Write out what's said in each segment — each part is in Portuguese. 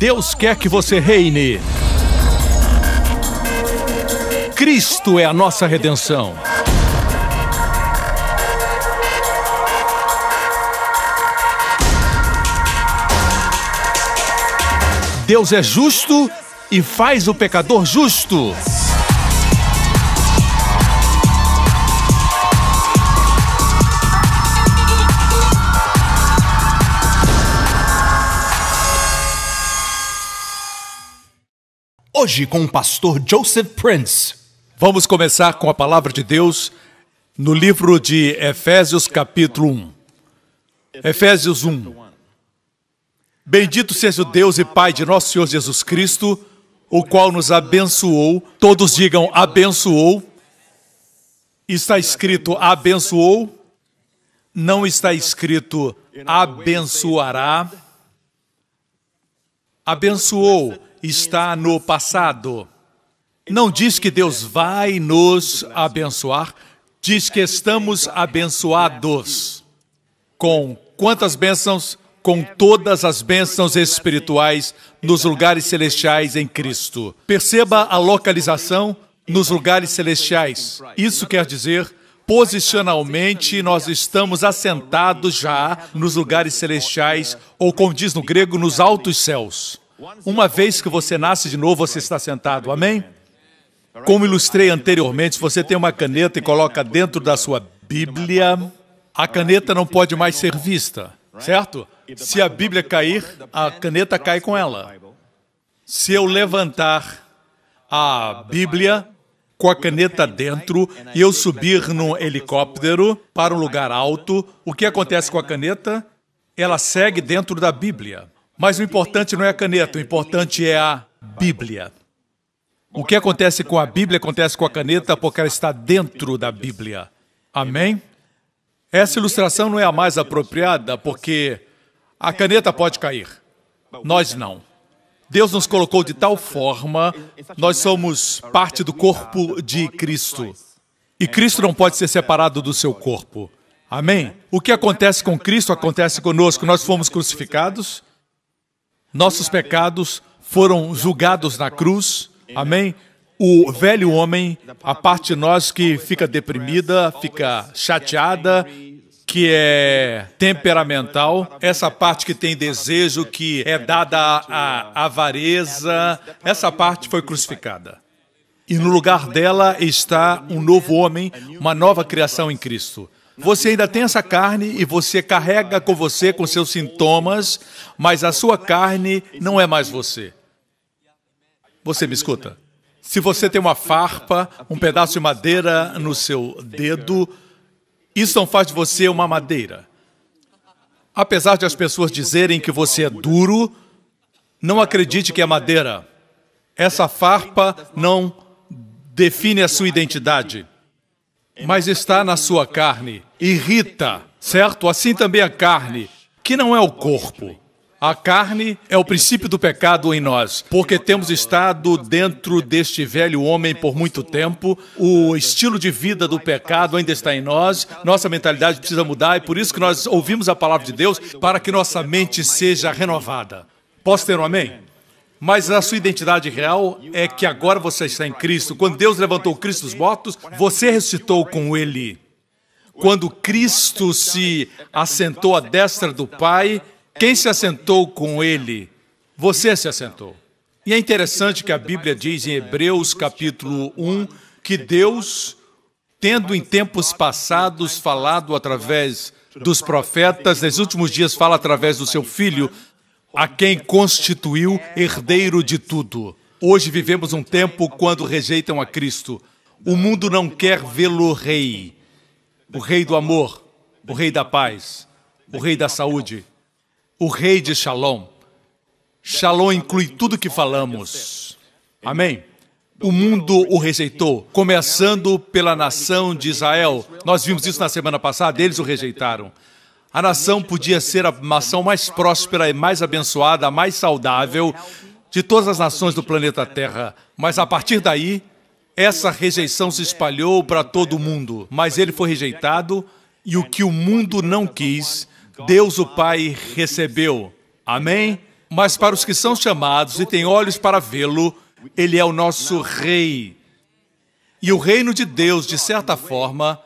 Deus quer que você reine. Cristo é a nossa redenção. Deus é justo e faz o pecador justo. Hoje com o pastor Joseph Prince. Vamos começar com a palavra de Deus no livro de Efésios, capítulo 1. Efésios 1. Bendito seja o Deus e Pai de nosso Senhor Jesus Cristo, o qual nos abençoou. Todos digam abençoou. Está escrito abençoou. Não está escrito abençoará. Abençoou está no passado. Não diz que Deus vai nos abençoar, diz que estamos abençoados. Com quantas bênçãos? Com todas as bênçãos espirituais nos lugares celestiais em Cristo. Perceba a localização nos lugares celestiais. Isso quer dizer, posicionalmente, nós estamos assentados já nos lugares celestiais, ou como diz no grego, nos altos céus. Uma vez que você nasce de novo, você está sentado, amém? Como ilustrei anteriormente, se você tem uma caneta e coloca dentro da sua Bíblia, a caneta não pode mais ser vista, certo? Se a Bíblia cair, a caneta cai com ela. Se eu levantar a Bíblia com a caneta dentro e eu subir num helicóptero para um lugar alto, o que acontece com a caneta? Ela segue dentro da Bíblia. Mas o importante não é a caneta, o importante é a Bíblia. O que acontece com a Bíblia acontece com a caneta porque ela está dentro da Bíblia. Amém? Essa ilustração não é a mais apropriada porque a caneta pode cair. Nós não. Deus nos colocou de tal forma, nós somos parte do corpo de Cristo. E Cristo não pode ser separado do seu corpo. Amém? O que acontece com Cristo acontece conosco. Nós fomos crucificados. Nossos pecados foram julgados na cruz, amém? O velho homem, a parte de nós que fica deprimida, fica chateada, que é temperamental, essa parte que tem desejo, que é dada à avareza, essa parte foi crucificada. E no lugar dela está um novo homem, uma nova criação em Cristo. Você ainda tem essa carne e você carrega com você, com seus sintomas, mas a sua carne não é mais você. Você me escuta? Se você tem uma farpa, um pedaço de madeira no seu dedo, isso não faz de você uma madeira. Apesar de as pessoas dizerem que você é duro, não acredite que é madeira. Essa farpa não define a sua identidade. Mas está na sua carne, irrita, certo? Assim também a carne, que não é o corpo. A carne é o princípio do pecado em nós, porque temos estado dentro deste velho homem por muito tempo, o estilo de vida do pecado ainda está em nós, nossa mentalidade precisa mudar, e por isso que nós ouvimos a palavra de Deus, para que nossa mente seja renovada. Posso ter um amém? Mas a sua identidade real é que agora você está em Cristo. Quando Deus levantou Cristo dos mortos, você ressuscitou com Ele. Quando Cristo se assentou à destra do Pai, quem se assentou com Ele? Você se assentou. E é interessante que a Bíblia diz em Hebreus capítulo 1, que Deus, tendo em tempos passados falado através dos profetas, nos últimos dias fala através do seu Filho, a quem constituiu herdeiro de tudo. Hoje vivemos um tempo quando rejeitam a Cristo. O mundo não quer vê-lo rei. O rei do amor, o rei da paz, o rei da saúde, o rei de Shalom. Shalom inclui tudo que falamos. Amém? O mundo o rejeitou, começando pela nação de Israel. Nós vimos isso na semana passada, eles o rejeitaram. A nação podia ser a nação mais próspera e mais abençoada, a mais saudável de todas as nações do planeta Terra. Mas a partir daí, essa rejeição se espalhou para todo o mundo. Mas ele foi rejeitado e o que o mundo não quis, Deus o Pai recebeu. Amém? Mas para os que são chamados e têm olhos para vê-lo, ele é o nosso rei. E o reino de Deus, de certa forma,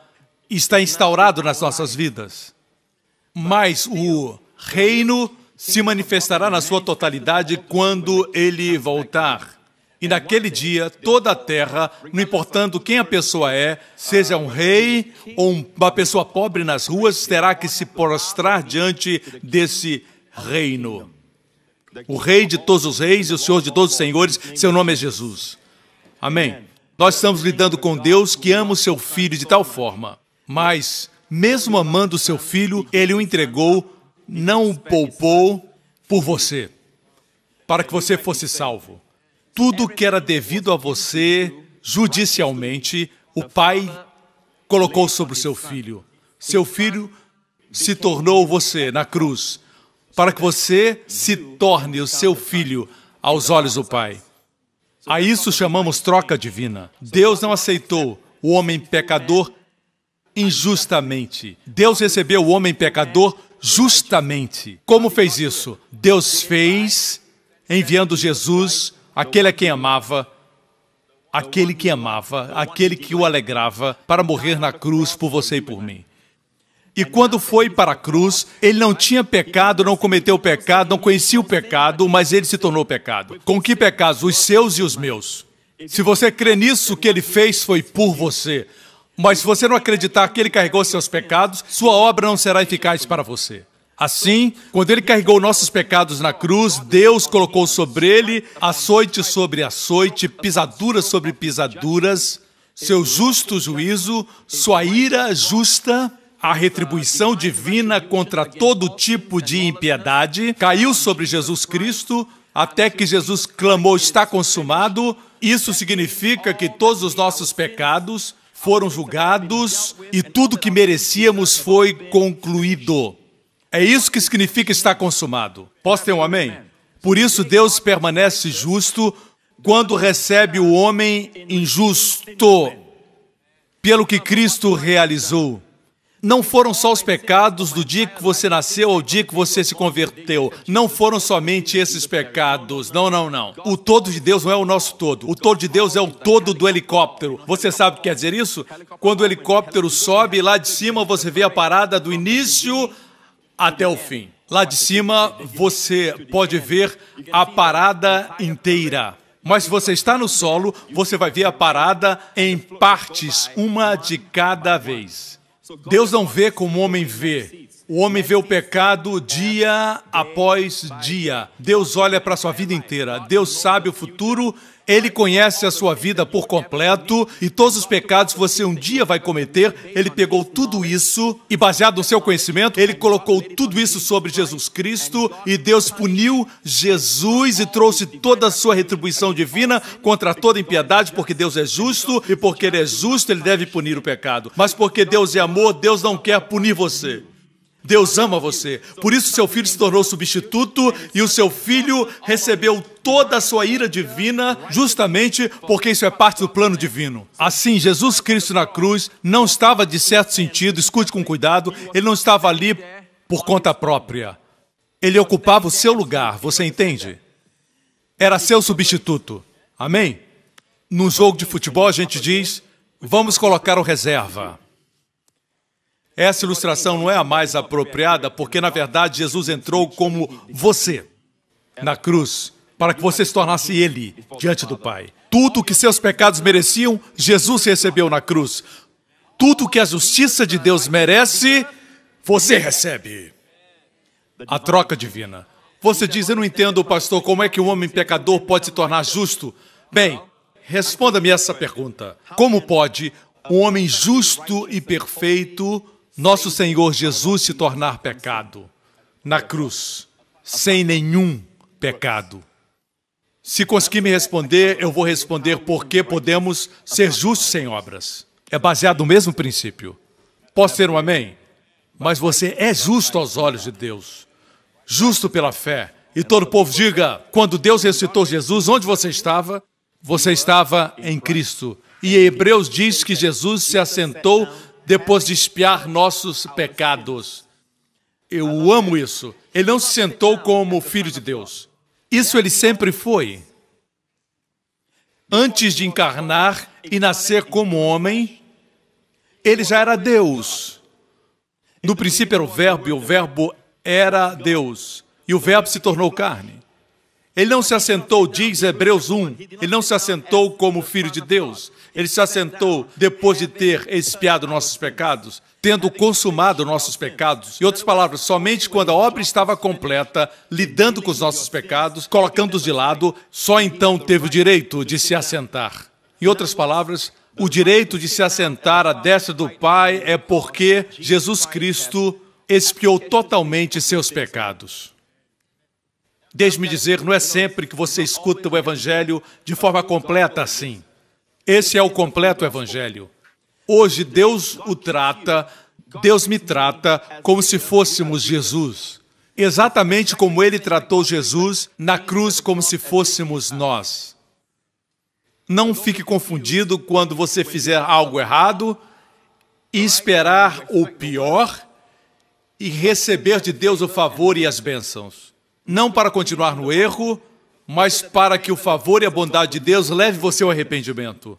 está instaurado nas nossas vidas. Mas o reino se manifestará na sua totalidade quando ele voltar. E naquele dia, toda a terra, não importando quem a pessoa é, seja um rei ou uma pessoa pobre nas ruas, terá que se prostrar diante desse reino. O rei de todos os reis e o senhor de todos os senhores, seu nome é Jesus. Amém. Nós estamos lidando com Deus que ama o seu filho de tal forma, mas, mesmo amando o seu filho, ele o entregou, não o poupou por você, para que você fosse salvo. Tudo que era devido a você, judicialmente, o Pai colocou sobre o seu filho. Seu filho se tornou você na cruz, para que você se torne o seu filho aos olhos do Pai. A isso chamamos troca divina. Deus não aceitou o homem pecador injustamente. Deus recebeu o homem pecador justamente. Como fez isso? Deus fez enviando Jesus, aquele a quem amava, aquele que o alegrava, para morrer na cruz por você e por mim. E quando foi para a cruz, ele não tinha pecado, não cometeu pecado, não conhecia o pecado, mas ele se tornou pecado. Com que pecados? Os seus e os meus. Se você crê nisso, o que ele fez foi por você. Mas se você não acreditar que ele carregou seus pecados, sua obra não será eficaz para você. Assim, quando ele carregou nossos pecados na cruz, Deus colocou sobre ele açoite sobre açoite, pisaduras sobre pisaduras, seu justo juízo, sua ira justa, a retribuição divina contra todo tipo de impiedade, caiu sobre Jesus Cristo, até que Jesus clamou, está consumado. Isso significa que todos os nossos pecados foram julgados e tudo que merecíamos foi concluído. É isso que significa estar consumado. Posso ter um amém? Por isso Deus permanece justo quando recebe o homem injusto, pelo que Cristo realizou. Não foram só os pecados do dia que você nasceu ao dia que você se converteu. Não foram somente esses pecados. Não. O todo de Deus não é o nosso todo. O todo de Deus é o todo do helicóptero. Você sabe o que quer dizer isso? Quando o helicóptero sobe, lá de cima você vê a parada do início até o fim. Lá de cima você pode ver a parada inteira. Mas se você está no solo, você vai ver a parada em partes, uma de cada vez. Deus não vê como o homem vê. O homem vê o pecado dia após dia. Deus olha para a sua vida inteira. Deus sabe o futuro. Ele conhece a sua vida por completo e todos os pecados que você um dia vai cometer, Ele pegou tudo isso e, baseado no seu conhecimento, Ele colocou tudo isso sobre Jesus Cristo e Deus puniu Jesus e trouxe toda a sua retribuição divina contra toda impiedade, porque Deus é justo e porque Ele é justo, Ele deve punir o pecado. Mas porque Deus é amor, Deus não quer punir você. Deus ama você. Por isso seu filho se tornou substituto e o seu filho recebeu toda a sua ira divina justamente porque isso é parte do plano divino. Assim, Jesus Cristo na cruz não estava, de certo sentido, escute com cuidado, ele não estava ali por conta própria. Ele ocupava o seu lugar, você entende? Era seu substituto. Amém? No jogo de futebol a gente diz, vamos colocar o reserva. Essa ilustração não é a mais apropriada, porque, na verdade, Jesus entrou como você, na cruz, para que você se tornasse Ele diante do Pai. Tudo o que seus pecados mereciam, Jesus recebeu na cruz. Tudo o que a justiça de Deus merece, você recebe. A troca divina. Você diz, eu não entendo, pastor, como é que um homem pecador pode se tornar justo? Bem, responda-me essa pergunta. Como pode um homem justo e perfeito, nosso Senhor Jesus, se tornar pecado na cruz, sem nenhum pecado? Se conseguir me responder, eu vou responder porque podemos ser justos sem obras. É baseado no mesmo princípio. Posso ter um amém? Mas você é justo aos olhos de Deus, justo pela fé. E todo o povo diga, quando Deus ressuscitou Jesus, onde você estava? Você estava em Cristo. E em Hebreus diz que Jesus se assentou depois de expiar nossos pecados. Eu amo isso. Ele não se sentou como filho de Deus. Isso ele sempre foi. Antes de encarnar e nascer como homem, ele já era Deus. No princípio era o Verbo, e o Verbo era Deus. E o Verbo se tornou carne. Ele não se assentou, diz Hebreus 1, ele não se assentou como Filho de Deus. Ele se assentou depois de ter expiado nossos pecados, tendo consumado nossos pecados. Em outras palavras, somente quando a obra estava completa, lidando com os nossos pecados, colocando-os de lado, só então teve o direito de se assentar. Em outras palavras, o direito de se assentar à destra do Pai é porque Jesus Cristo expiou totalmente seus pecados. Deixe-me dizer, não é sempre que você escuta o Evangelho de forma completa assim. Esse é o completo Evangelho. Hoje Deus me trata como se fôssemos Jesus. Exatamente como Ele tratou Jesus na cruz como se fôssemos nós. Não fique confundido quando você fizer algo errado e esperar o pior e receber de Deus o favor e as bênçãos. Não para continuar no erro, mas para que o favor e a bondade de Deus leve você ao arrependimento.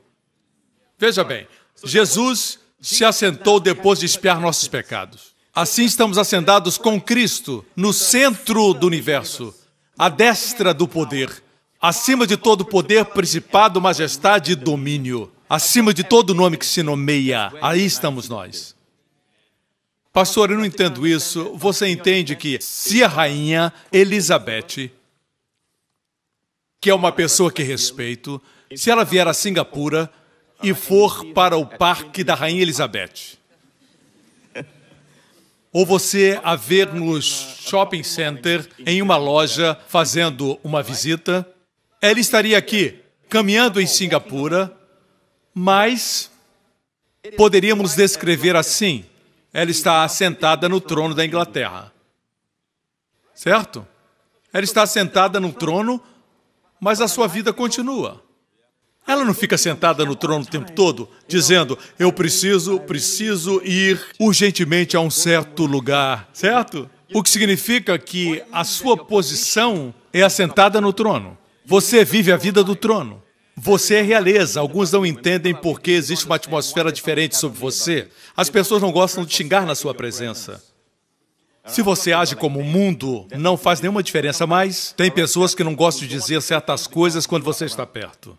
Veja bem, Jesus se assentou depois de expiar nossos pecados. Assim estamos assentados com Cristo no centro do universo, à destra do poder, acima de todo poder, principado, majestade e domínio, acima de todo nome que se nomeia. Aí estamos nós. Pastor, eu não entendo isso. Você entende que se a rainha Elizabeth, que é uma pessoa que respeito, se ela vier a Singapura e for para o parque da rainha Elizabeth, ou você a ver no shopping center, em uma loja, fazendo uma visita, ela estaria aqui, caminhando em Singapura, mas poderíamos descrever assim: ela está assentada no trono da Inglaterra. Certo? Ela está sentada no trono, mas a sua vida continua. Ela não fica sentada no trono o tempo todo, dizendo, eu preciso ir urgentemente a um certo lugar. Certo? O que significa que a sua posição é assentada no trono. Você vive a vida do trono. Você é realeza. Alguns não entendem porque existe uma atmosfera diferente sobre você. As pessoas não gostam de xingar na sua presença. Se você age como o mundo, não faz nenhuma diferença, mas tem pessoas que não gostam de dizer certas coisas quando você está perto.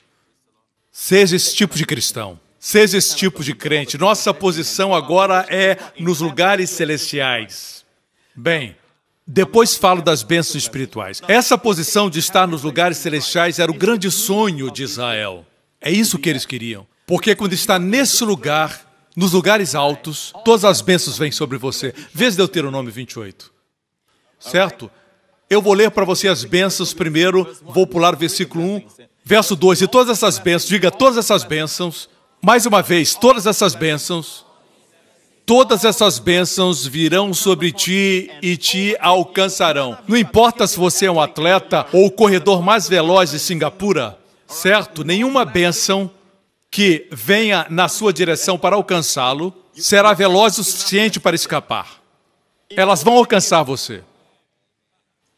Seja esse tipo de cristão. Seja esse tipo de crente. Nossa posição agora é nos lugares celestiais. Bem, depois falo das bênçãos espirituais. Essa posição de estar nos lugares celestiais era o grande sonho de Israel. É isso que eles queriam. Porque quando está nesse lugar, nos lugares altos, todas as bênçãos vêm sobre você. Veja Deuteronômio 28. Certo? Eu vou ler para você as bênçãos primeiro, vou pular o versículo 1, verso 2. E todas essas bênçãos, diga todas essas bênçãos, mais uma vez, todas essas bênçãos virão sobre ti e te alcançarão. Não importa se você é um atleta ou o corredor mais veloz de Singapura, certo? Nenhuma bênção que venha na sua direção para alcançá-lo será veloz o suficiente para escapar. Elas vão alcançar você.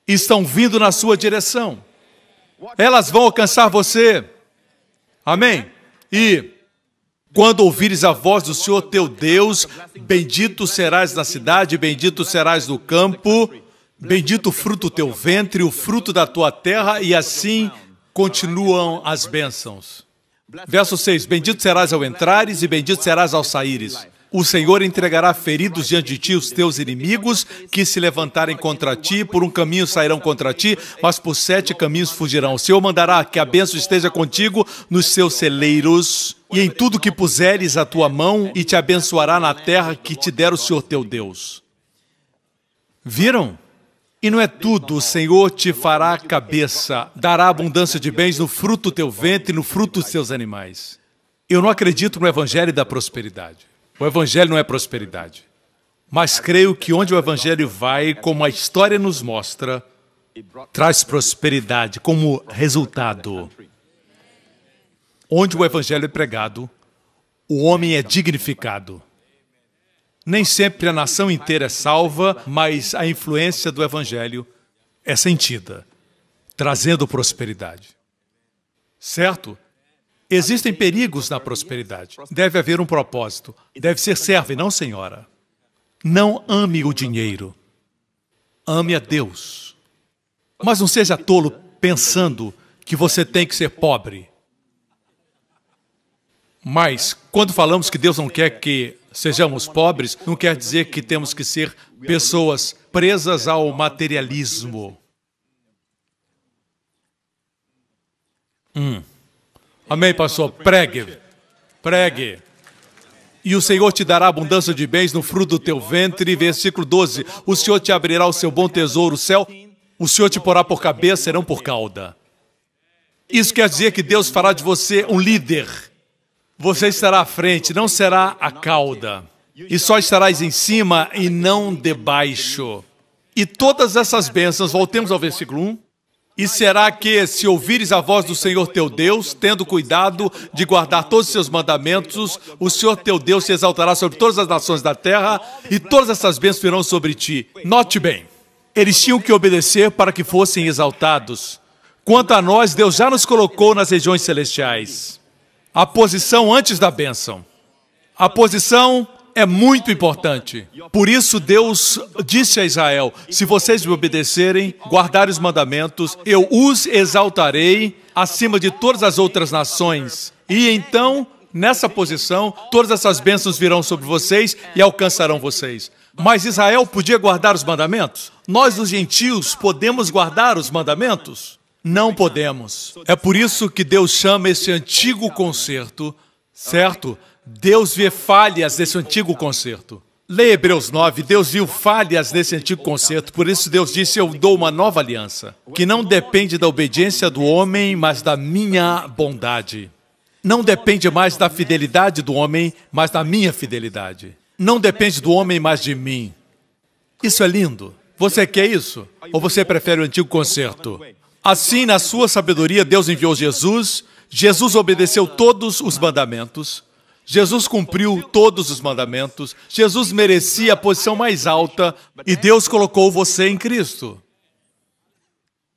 Estão vindo na sua direção. Elas vão alcançar você. Amém? E quando ouvires a voz do Senhor teu Deus, bendito serás na cidade, bendito serás no campo, bendito o fruto do teu ventre, o fruto da tua terra, e assim continuam as bênçãos. Verso 6, bendito serás ao entrares e bendito serás ao saíres. O Senhor entregará feridos diante de ti os teus inimigos que se levantarem contra ti, por um caminho sairão contra ti, mas por 7 caminhos fugirão. O Senhor mandará que a bênção esteja contigo nos seus celeiros e em tudo que puseres a tua mão, e te abençoará na terra que te der o Senhor teu Deus. Viram? E não é tudo, o Senhor te fará cabeça, dará abundância de bens no fruto do teu ventre e no fruto dos teus animais. Eu não acredito no evangelho da prosperidade. O evangelho não é prosperidade. Mas creio que onde o evangelho vai, como a história nos mostra, traz prosperidade como resultado. Onde o evangelho é pregado, o homem é dignificado. Nem sempre a nação inteira é salva, mas a influência do evangelho é sentida, trazendo prosperidade. Certo? Existem perigos na prosperidade. Deve haver um propósito. Deve ser servo e não senhora. Não ame o dinheiro. Ame a Deus. Mas não seja tolo pensando que você tem que ser pobre. Mas, quando falamos que Deus não quer que sejamos pobres, não quer dizer que temos que ser pessoas presas ao materialismo. Amém, pastor? Pregue. Pregue. E o Senhor te dará abundância de bens no fruto do teu ventre. Versículo 12. O Senhor te abrirá o seu bom tesouro, o céu. O Senhor te porá por cabeça e não por cauda. Isso quer dizer que Deus fará de você um líder. Você estará à frente, não será a cauda. E só estarás em cima e não debaixo. E todas essas bênçãos, voltemos ao versículo 1. E será que, se ouvires a voz do Senhor teu Deus, tendo cuidado de guardar todos os seus mandamentos, o Senhor teu Deus se exaltará sobre todas as nações da terra, e todas essas bênçãos virão sobre ti. Note bem, eles tinham que obedecer para que fossem exaltados. Quanto a nós, Deus já nos colocou nas regiões celestiais. A posição antes da bênção. A posição é muito importante. Por isso Deus disse a Israel, se vocês me obedecerem, guardarem os mandamentos, eu os exaltarei acima de todas as outras nações. E então, nessa posição, todas essas bênçãos virão sobre vocês e alcançarão vocês. Mas Israel podia guardar os mandamentos? Nós, os gentios, podemos guardar os mandamentos? Não podemos. É por isso que Deus chama esse antigo concerto, certo? Deus vê falhas nesse antigo concerto. Leia Hebreus 9, Deus viu falhas nesse antigo concerto, por isso Deus disse, eu dou uma nova aliança, que não depende da obediência do homem, mas da minha bondade. Não depende mais da fidelidade do homem, mas da minha fidelidade. Não depende do homem, mas de mim. Isso é lindo. Você quer isso? Ou você prefere o antigo concerto? Assim, na sua sabedoria, Deus enviou Jesus. Jesus obedeceu todos os mandamentos. Jesus cumpriu todos os mandamentos. Jesus merecia a posição mais alta e Deus colocou você em Cristo.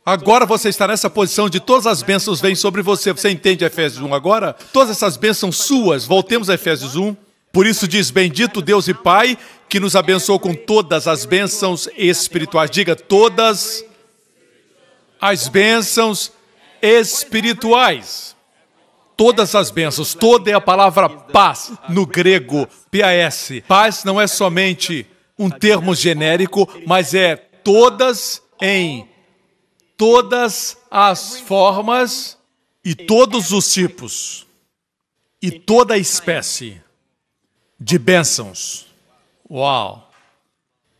Agora você está nessa posição de todas as bênçãos vêm sobre você. Você entende Efésios 1 agora? Todas essas bênçãos suas. Voltemos a Efésios 1. Por isso diz, bendito Deus e Pai, que nos abençoou com todas as bênçãos espirituais. Diga, todas as bênçãos espirituais. Todas as bênçãos. Toda é a palavra paz, no grego, P-A-S. Paz não é somente um termo genérico, mas é todas em todas as formas e todos os tipos e toda a espécie de bênçãos. Uau!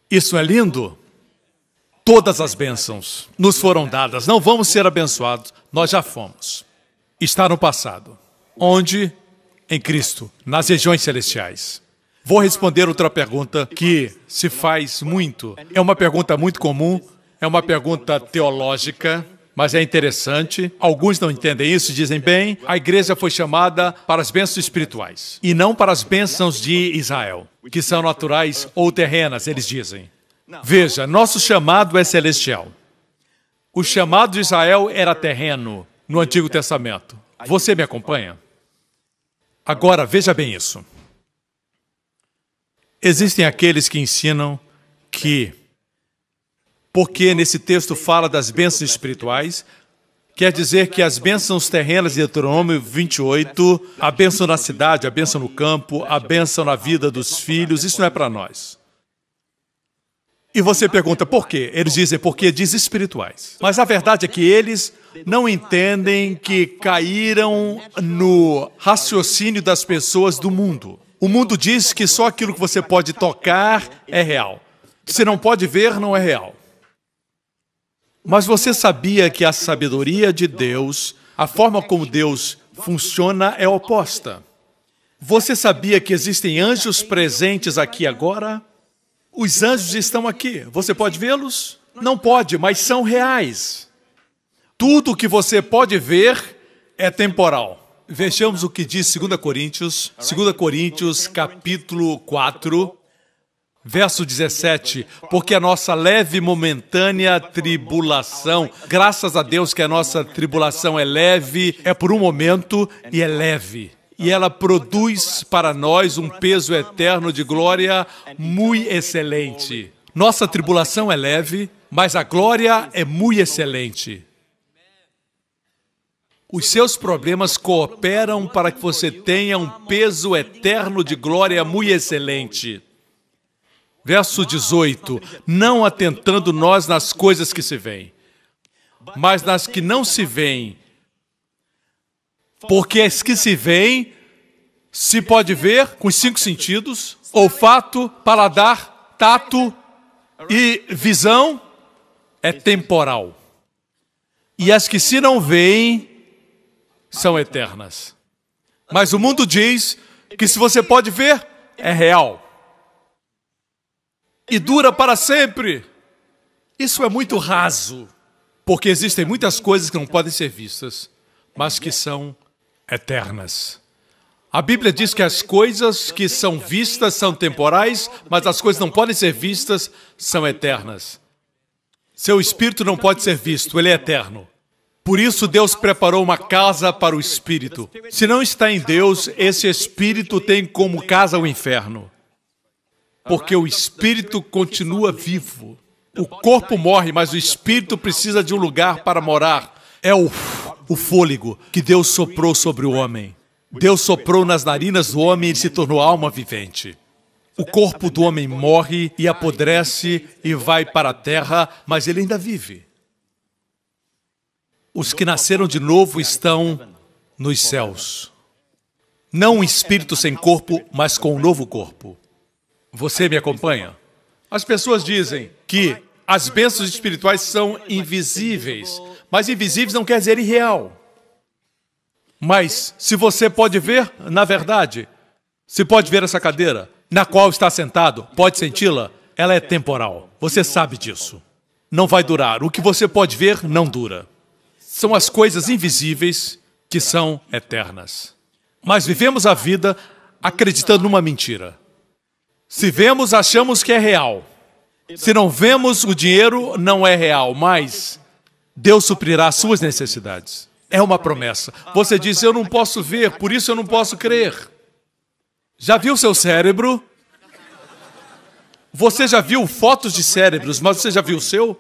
Isso é lindo? Todas as bênçãos nos foram dadas. Não vamos ser abençoados, nós já fomos. Está no passado. Onde? Em Cristo, nas regiões celestiais. Vou responder outra pergunta que se faz muito. É uma pergunta muito comum, é uma pergunta teológica, mas é interessante. Alguns não entendem isso e dizem, bem, a igreja foi chamada para as bênçãos espirituais e não para as bênçãos de Israel, que são naturais ou terrenas, eles dizem. Veja, nosso chamado é celestial. O chamado de Israel era terreno no Antigo Testamento. Você me acompanha? Agora, veja bem isso. Existem aqueles que ensinam que, porque nesse texto fala das bênçãos espirituais, quer dizer que as bênçãos terrenas de Deuteronômio 28, a bênção na cidade, a bênção no campo, a bênção na vida dos filhos, isso não é para nós. E você pergunta, por quê? Eles dizem, porque diz espirituais. Mas a verdade é que eles não entendem que caíram no raciocínio das pessoas do mundo. O mundo diz que só aquilo que você pode tocar é real. Se não pode ver, não é real. Mas você sabia que a sabedoria de Deus, a forma como Deus funciona é oposta. Você sabia que existem anjos presentes aqui agora? Os anjos estão aqui. Você pode vê-los? Não pode, mas são reais. Tudo que você pode ver é temporal. Vejamos o que diz 2 Coríntios capítulo 4, Verso 17, porque a nossa leve e momentânea tribulação, graças a Deus que a nossa tribulação é leve, é por um momento e é leve. E ela produz para nós um peso eterno de glória muito excelente. Nossa tribulação é leve, mas a glória é muito excelente. Os seus problemas cooperam para que você tenha um peso eterno de glória muito excelente. Verso 18, não atentando nós nas coisas que se veem, mas nas que não se veem, porque as que se veem, se pode ver com os 5 sentidos, olfato, paladar, tato e visão, é temporal. E as que se não veem, são eternas. Mas o mundo diz que se você pode ver, é real. E dura para sempre. Isso é muito raso, porque existem muitas coisas que não podem ser vistas, mas que são eternas. A Bíblia diz que as coisas que são vistas são temporais, mas as coisas que não podem ser vistas são eternas. Seu espírito não pode ser visto, ele é eterno. Por isso Deus preparou uma casa para o espírito. Se não está em Deus, esse espírito tem como casa o inferno. Porque o espírito continua vivo. O corpo morre, mas o espírito precisa de um lugar para morar. É o fôlego que Deus soprou sobre o homem. Deus soprou nas narinas do homem e ele se tornou alma vivente. O corpo do homem morre e apodrece e vai para a terra, mas ele ainda vive. Os que nasceram de novo estão nos céus. Não um espírito sem corpo, mas com um novo corpo. Você me acompanha? As pessoas dizem que as bênçãos espirituais são invisíveis, mas invisíveis não quer dizer irreal. Mas se você pode ver, na verdade, se pode ver essa cadeira na qual está sentado, pode senti-la, ela é temporal. Você sabe disso. Não vai durar. O que você pode ver não dura. São as coisas invisíveis que são eternas. Mas vivemos a vida acreditando numa mentira. Se vemos, achamos que é real. Se não vemos, o dinheiro não é real, mas Deus suprirá as suas necessidades. É uma promessa. Você diz, eu não posso ver, por isso eu não posso crer. Já viu seu cérebro? Você já viu fotos de cérebros, mas você já viu o seu?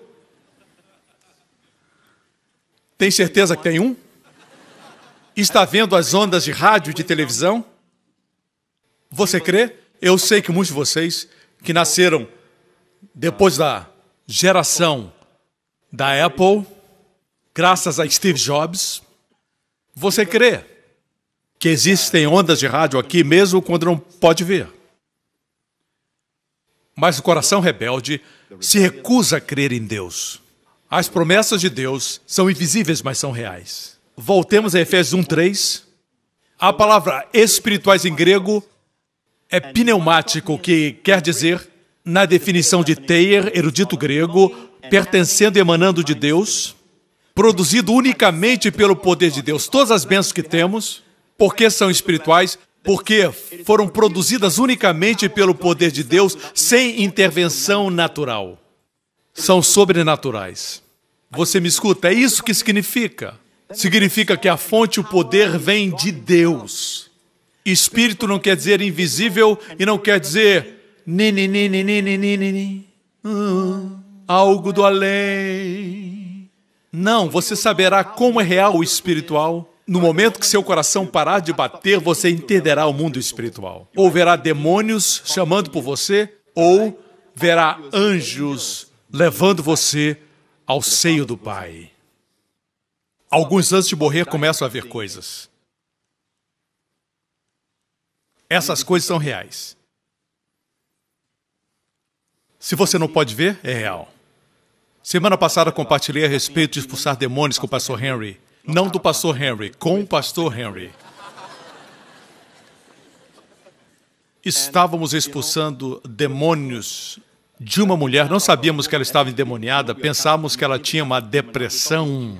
Tem certeza que tem um? Está vendo as ondas de rádio e de televisão? Você crê? Eu sei que muitos de vocês que nasceram depois da geração da Apple, graças a Steve Jobs, você crê que existem ondas de rádio aqui mesmo quando não pode ver. Mas o coração rebelde se recusa a crer em Deus. As promessas de Deus são invisíveis, mas são reais. Voltemos a Efésios 1:3. A palavra espirituais em grego é pneumático, que quer dizer, na definição de Thayer, erudito grego, pertencendo e emanando de Deus, produzido unicamente pelo poder de Deus. Todas as bênçãos que temos, porque são espirituais, porque foram produzidas unicamente pelo poder de Deus, sem intervenção natural. São sobrenaturais. Você me escuta? É isso que significa. Significa que a fonte, o poder, vem de Deus. Espírito não quer dizer invisível e não quer dizer algo do além. Não, você saberá como é real o espiritual. No momento que seu coração parar de bater, você entenderá o mundo espiritual. Ou verá demônios chamando por você, ou verá anjos levando você ao seio do Pai. Alguns antes de morrer começam a ver coisas. Essas coisas são reais. Se você não pode ver, é real. Semana passada compartilhei a respeito de expulsar demônios com o pastor Henry. Não do pastor Henry, com o pastor Henry. Estávamos expulsando demônios de uma mulher. Não sabíamos que ela estava endemoniada, pensávamos que ela tinha uma depressão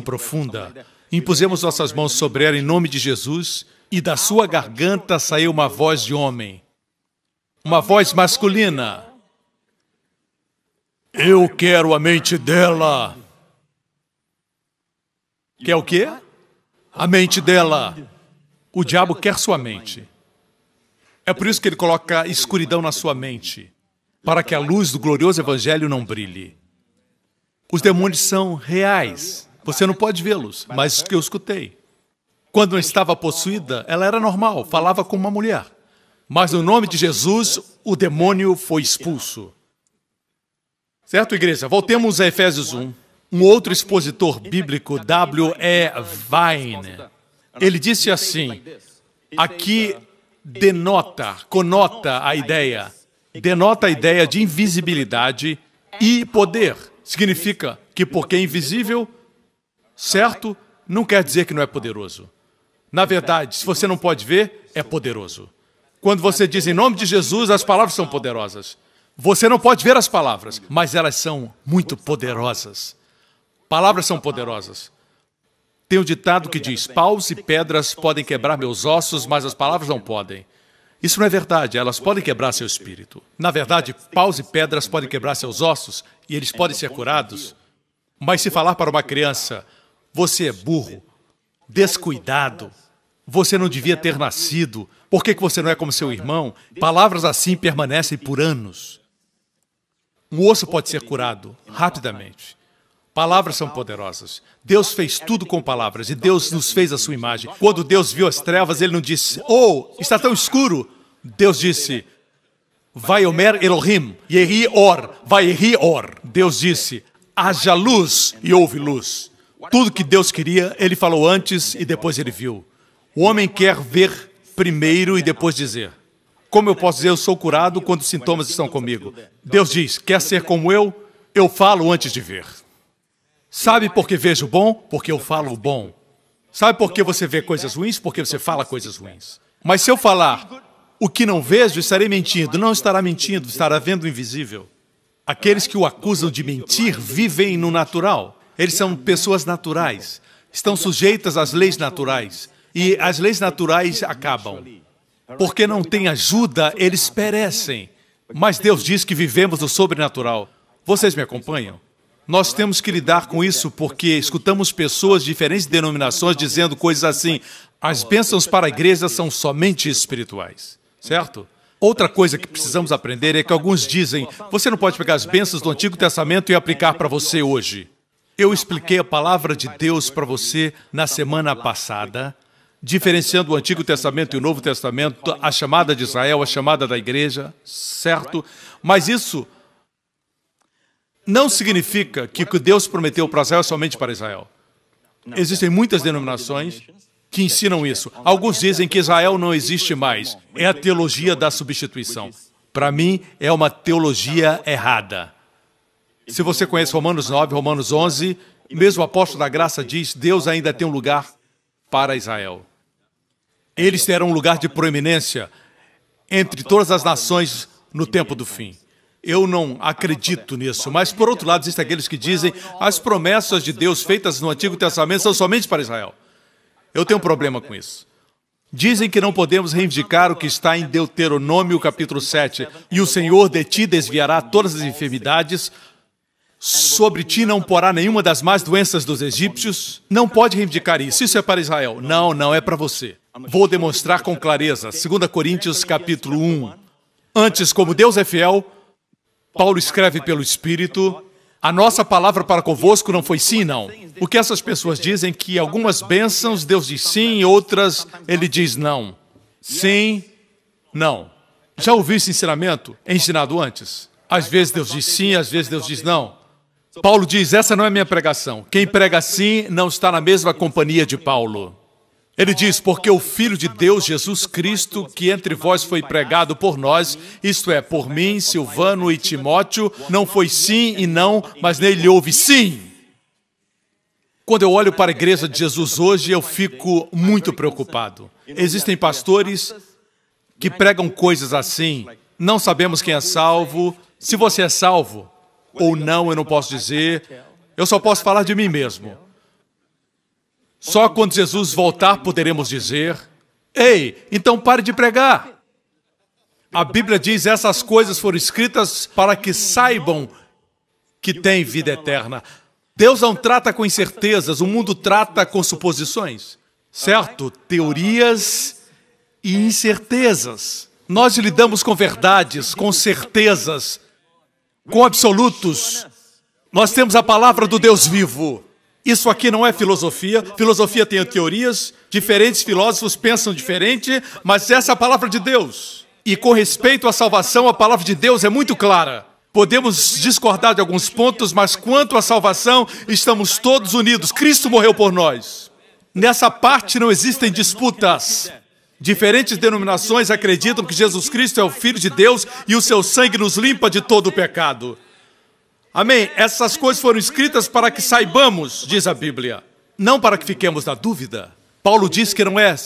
profunda. Impusemos nossas mãos sobre ela em nome de Jesus e da sua garganta saiu uma voz de homem. Uma voz masculina. Eu quero a mente dela. Quer o quê? A mente dela. O diabo quer sua mente. É por isso que ele coloca escuridão na sua mente, para que a luz do glorioso evangelho não brilhe. Os demônios são reais. Você não pode vê-los, mas eu escutei. Quando não estava possuída, ela era normal, falava como uma mulher. Mas no nome de Jesus, o demônio foi expulso. Certo, igreja? Voltemos a Efésios 1. Um outro expositor bíblico, W.E. Vine, ele disse assim, aqui conota a ideia de invisibilidade e poder. Significa que porque é invisível, certo, não quer dizer que não é poderoso. Na verdade, se você não pode ver, é poderoso. Quando você diz em nome de Jesus, as palavras são poderosas. Você não pode ver as palavras, mas elas são muito poderosas. Palavras são poderosas. Tem um ditado que diz, paus e pedras podem quebrar meus ossos, mas as palavras não podem. Isso não é verdade, elas podem quebrar seu espírito. Na verdade, paus e pedras podem quebrar seus ossos e eles podem ser curados. Mas se falar para uma criança, você é burro, descuidado, você não devia ter nascido, por que você não é como seu irmão? Palavras assim permanecem por anos. Um osso pode ser curado rapidamente. Palavras são poderosas. Deus fez tudo com palavras e Deus nos fez a sua imagem. Quando Deus viu as trevas, Ele não disse, oh, está tão escuro. Deus disse, Vaiomer Elohim, Yehi Or, Vayehi Or. Deus disse, haja luz e houve luz. Tudo que Deus queria, Ele falou antes e depois Ele viu. O homem quer ver primeiro e depois dizer. Como eu posso dizer, eu sou curado quando os sintomas estão comigo? Deus diz, quer ser como eu? Eu falo antes de ver. Sabe por que vejo bom? Porque eu falo bom. Sabe por que você vê coisas ruins? Porque você fala coisas ruins. Mas se eu falar o que não vejo, estarei mentindo. Não estará mentindo, estará vendo o invisível. Aqueles que o acusam de mentir vivem no natural. Eles são pessoas naturais. Estão sujeitas às leis naturais. E as leis naturais acabam. Porque não tem ajuda, eles perecem. Mas Deus diz que vivemos no sobrenatural. Vocês me acompanham? Nós temos que lidar com isso porque escutamos pessoas de diferentes denominações dizendo coisas assim, as bênçãos para a igreja são somente espirituais, certo? Outra coisa que precisamos aprender é que alguns dizem, você não pode pegar as bênçãos do Antigo Testamento e aplicar para você hoje. Eu expliquei a palavra de Deus para você na semana passada, diferenciando o Antigo Testamento e o Novo Testamento, a chamada de Israel, a chamada da igreja, certo? Mas isso não significa que o que Deus prometeu para Israel é somente para Israel. Existem muitas denominações que ensinam isso. Alguns dizem que Israel não existe mais. É a teologia da substituição. Para mim, é uma teologia errada. Se você conhece Romanos 9, Romanos 11, mesmo o apóstolo da graça diz, Deus ainda tem um lugar para Israel. Eles terão um lugar de proeminência entre todas as nações no tempo do fim. Eu não acredito nisso, mas por outro lado existem aqueles que dizem as promessas de Deus feitas no Antigo Testamento são somente para Israel. Eu tenho um problema com isso. Dizem que não podemos reivindicar o que está em Deuteronômio capítulo 7. E o Senhor de ti desviará todas as enfermidades, sobre ti não porá nenhuma das más doenças dos egípcios. Não pode reivindicar isso. Isso é para Israel. Não, não é para você. Vou demonstrar com clareza. 2 Coríntios capítulo 1. Antes, como Deus é fiel, Paulo escreve pelo Espírito, a nossa palavra para convosco não foi sim e não. O que essas pessoas dizem é que algumas bênçãos Deus diz sim e outras Ele diz não. Sim, não. Já ouviu esse ensinamento? É ensinado antes. Às vezes Deus diz sim, às vezes Deus diz não. Paulo diz, essa não é minha pregação. Quem prega sim não está na mesma companhia de Paulo. Ele diz, porque o Filho de Deus, Jesus Cristo, que entre vós foi pregado por nós, isto é, por mim, Silvano e Timóteo, não foi sim e não, mas nele houve sim. Quando eu olho para a igreja de Jesus hoje, eu fico muito preocupado. Existem pastores que pregam coisas assim, não sabemos quem é salvo, se você é salvo ou não, eu não posso dizer, eu só posso falar de mim mesmo. Só quando Jesus voltar poderemos dizer, ei, então pare de pregar. A Bíblia diz: essas coisas foram escritas para que saibam que têm vida eterna. Deus não trata com incertezas, o mundo trata com suposições, certo? Teorias e incertezas. Nós lidamos com verdades, com certezas, com absolutos. Nós temos a palavra do Deus vivo. Isso aqui não é filosofia. Filosofia tem teorias, diferentes filósofos pensam diferente, mas essa é a palavra de Deus. E com respeito à salvação, a palavra de Deus é muito clara. Podemos discordar de alguns pontos, mas quanto à salvação, estamos todos unidos. Cristo morreu por nós. Nessa parte não existem disputas. Diferentes denominações acreditam que Jesus Cristo é o Filho de Deus e o seu sangue nos limpa de todo o pecado. Amém? Essas coisas foram escritas para que saibamos, diz a Bíblia, não para que fiquemos na dúvida. Paulo diz que não é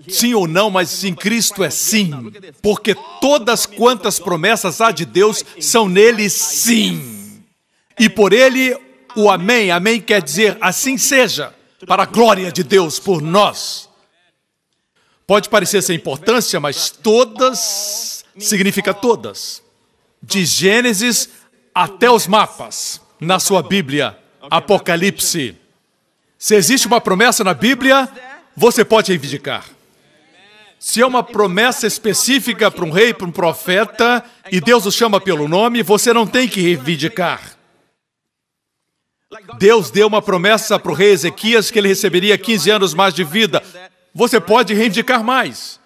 sim ou não, mas em Cristo é sim, porque todas quantas promessas há de Deus são nele sim. E por ele o amém. Amém quer dizer assim seja, para a glória de Deus por nós. Pode parecer sem importância, mas todas significa todas. De Gênesis até os mapas, na sua Bíblia, Apocalipse. Se existe uma promessa na Bíblia, você pode reivindicar. Se é uma promessa específica para um rei, para um profeta, e Deus o chama pelo nome, você não tem que reivindicar. Deus deu uma promessa para o rei Ezequias que ele receberia 15 anos mais de vida. Você pode reivindicar mais.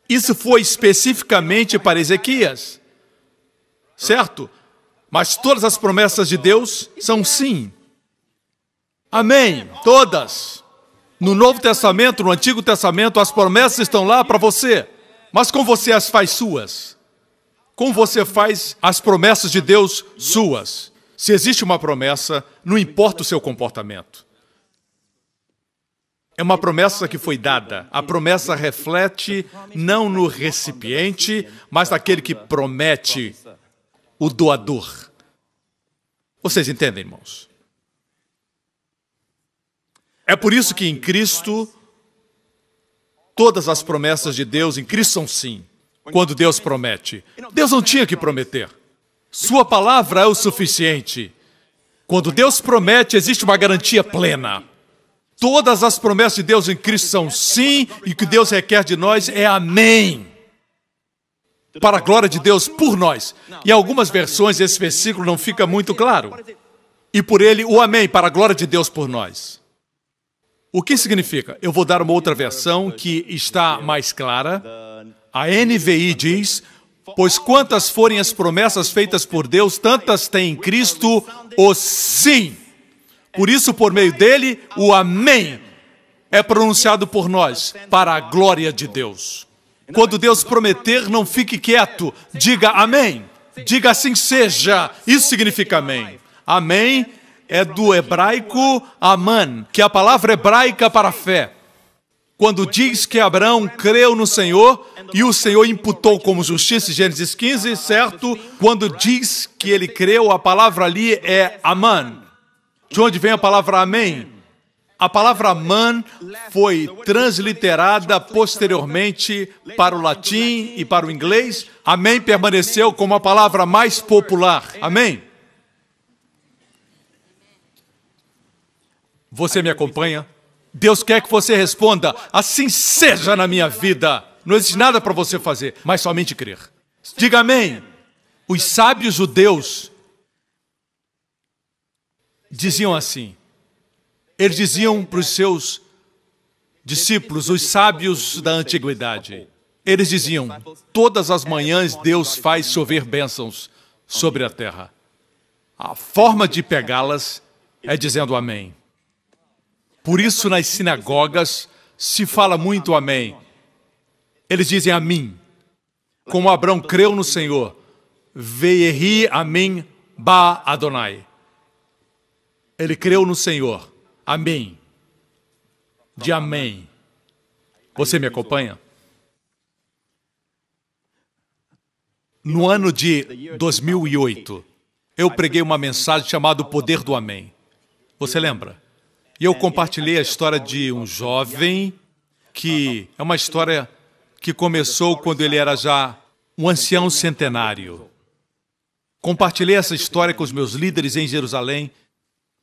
Isso foi especificamente para Ezequias. Certo? Mas todas as promessas de Deus são sim. Amém. Todas. No Novo Testamento, no Antigo Testamento, as promessas estão lá para você. Mas como você as faz suas? Como você faz as promessas de Deus suas? Se existe uma promessa, não importa o seu comportamento. É uma promessa que foi dada. A promessa reflete não no recipiente, mas naquele que promete, o doador. Vocês entendem, irmãos? É por isso que em Cristo, todas as promessas de Deus em Cristo são sim. Quando Deus promete. Deus não tinha que prometer. Sua palavra é o suficiente. Quando Deus promete, existe uma garantia plena. Todas as promessas de Deus em Cristo são sim, e o que Deus requer de nós é amém. Para a glória de Deus por nós. Em algumas versões esse versículo não fica muito claro. E por ele o amém, para a glória de Deus por nós. O que significa? Eu vou dar uma outra versão que está mais clara. A NVI diz: pois quantas forem as promessas feitas por Deus, tantas tem em Cristo o sim. Por isso, por meio dele, o amém é pronunciado por nós, para a glória de Deus. Quando Deus prometer, não fique quieto, diga amém. Diga assim seja, isso significa amém. Amém é do hebraico aman, que é a palavra hebraica para fé. Quando diz que Abraão creu no Senhor e o Senhor imputou como justiça, Gênesis 15, certo? Quando diz que ele creu, a palavra ali é aman. De onde vem a palavra amém? A palavra aman foi transliterada posteriormente para o latim e para o inglês. Amém permaneceu como a palavra mais popular. Amém? Você me acompanha? Deus quer que você responda, assim seja na minha vida. Não existe nada para você fazer, mas somente crer. Diga amém. Os sábios judeus diziam assim. Eles diziam para os seus discípulos, os sábios da antiguidade. Eles diziam, todas as manhãs Deus faz chover bênçãos sobre a terra. A forma de pegá-las é dizendo amém. Por isso, nas sinagogas, se fala muito amém. Eles dizem amém. Como Abraão creu no Senhor. Ve'ehi amém ba Adonai. Ele creu no Senhor. Amém. De amém. Você me acompanha? No ano de 2008, eu preguei uma mensagem chamada O Poder do Amém. Você lembra? E eu compartilhei a história de um jovem que é uma história que começou quando ele era já um ancião centenário. Compartilhei essa história com os meus líderes em Jerusalém.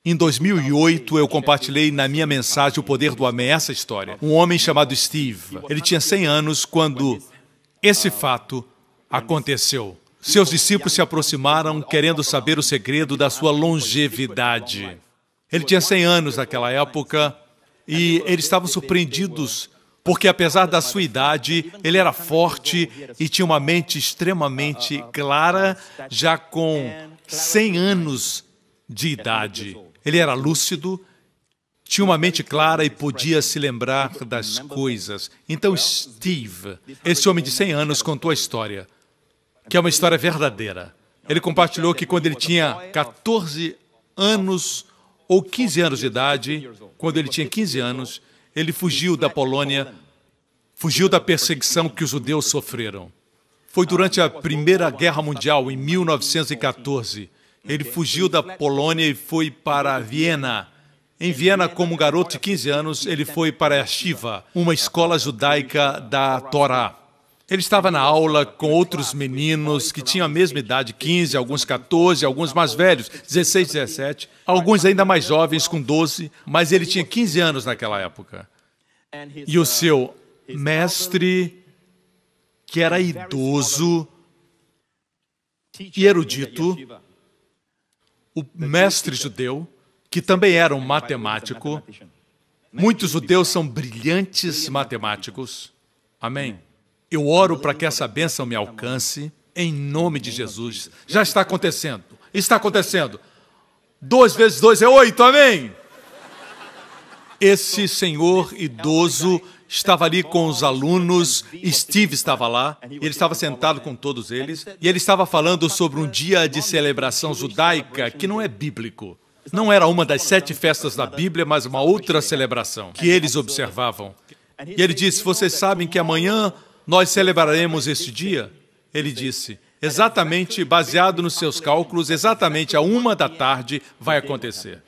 Em 2008, eu compartilhei na minha mensagem O Poder do Amém essa história. Um homem chamado Steve. Ele tinha 100 anos quando esse fato aconteceu. Seus discípulos se aproximaram querendo saber o segredo da sua longevidade. Ele tinha 100 anos naquela época e eles estavam surpreendidos porque, apesar da sua idade, ele era forte e tinha uma mente extremamente clara, já com 100 anos de idade. Ele era lúcido, tinha uma mente clara e podia se lembrar das coisas. Então, Steve, esse homem de 100 anos, contou a história, que é uma história verdadeira. Ele compartilhou que quando ele tinha 14 anos ou 15 anos de idade, quando ele tinha 15 anos, ele fugiu da Polônia, fugiu da perseguição que os judeus sofreram. Foi durante a Primeira Guerra Mundial, em 1914. Ele fugiu da Polônia e foi para Viena. Em Viena, como um garoto de 15 anos, ele foi para a Yeshiva, uma escola judaica da Torá. Ele estava na aula com outros meninos que tinham a mesma idade, 15, alguns 14, alguns mais velhos, 16, 17, alguns ainda mais jovens, com 12, mas ele tinha 15 anos naquela época. E o seu mestre, que era idoso e erudito, o mestre judeu, que também era um matemático. Muitos judeus são brilhantes matemáticos. Amém? Eu oro para que essa bênção me alcance, em nome de Jesus. Já está acontecendo. Está acontecendo. 2 vezes 2 é 8, amém? Esse senhor idoso estava ali com os alunos, Steve estava lá, ele estava sentado com todos eles, e ele estava falando sobre um dia de celebração judaica que não é bíblico. Não era uma das 7 festas da Bíblia, mas uma outra celebração que eles observavam. E ele disse, vocês sabem que amanhã nós celebraremos este dia? Ele disse, exatamente, baseado nos seus cálculos, exatamente à 1 da tarde vai acontecer.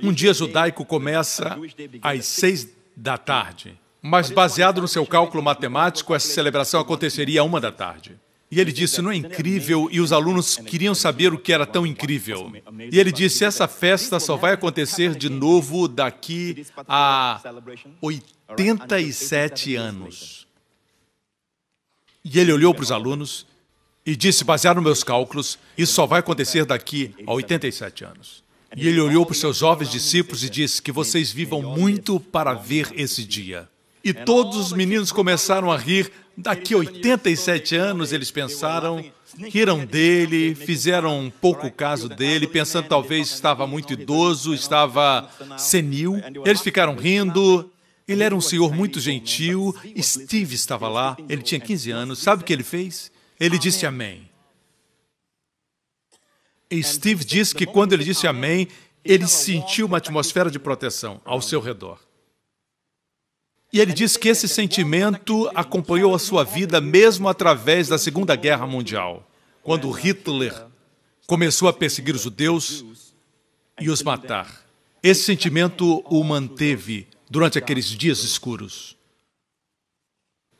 Um dia judaico começa às 6 da tarde. Mas, baseado no seu cálculo matemático, essa celebração aconteceria à 1 da tarde. E ele disse, não é incrível? E os alunos queriam saber o que era tão incrível. E ele disse, essa festa só vai acontecer de novo daqui a 87 anos. E ele olhou para os alunos e disse, baseado nos meus cálculos, isso só vai acontecer daqui a 87 anos. E ele olhou para os seus jovens discípulos e disse, que vocês vivam muito para ver esse dia. E todos os meninos começaram a rir. Daqui a 87 anos, eles pensaram, riram dele, fizeram um pouco caso dele, pensando talvez estava muito idoso, estava senil. Eles ficaram rindo. Ele era um senhor muito gentil. Steve estava lá, ele tinha 15 anos. Sabe o que ele fez? Ele disse amém. E Steve disse que quando ele disse amém, ele sentiu uma atmosfera de proteção ao seu redor. E ele diz que esse sentimento acompanhou a sua vida mesmo através da Segunda Guerra Mundial, quando Hitler começou a perseguir os judeus e os matar. Esse sentimento o manteve durante aqueles dias escuros.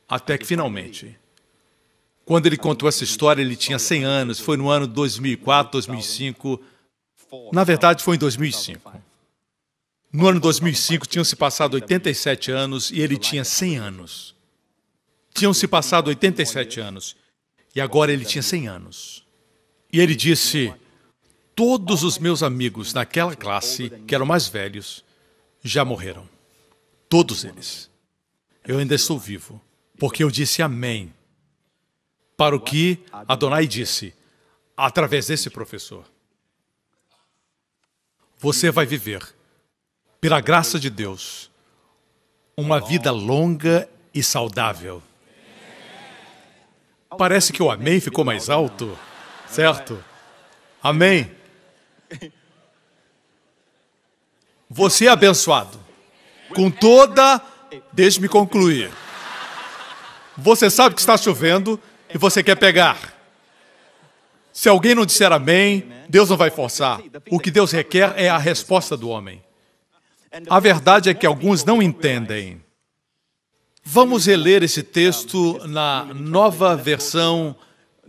Até que, finalmente, quando ele contou essa história, ele tinha 100 anos, foi no ano 2004, 2005. Na verdade, foi em 2005. No ano 2005, tinham-se passado 87 anos e ele tinha 100 anos. Tinham-se passado 87 anos e agora ele tinha 100 anos. E ele disse, todos os meus amigos naquela classe, que eram mais velhos, já morreram. Todos eles. Eu ainda estou vivo, porque eu disse amém. Para o que Adonai disse, através desse professor. Você vai viver, pela graça de Deus, uma vida longa e saudável. Parece que o amém ficou mais alto, certo? Amém. Você é abençoado. Com toda... Deixe-me concluir. Você sabe que está chovendo e você quer pegar. Se alguém não disser amém, Deus não vai forçar. O que Deus requer é a resposta do homem. A verdade é que alguns não entendem Vamos reler esse texto na Nova Versão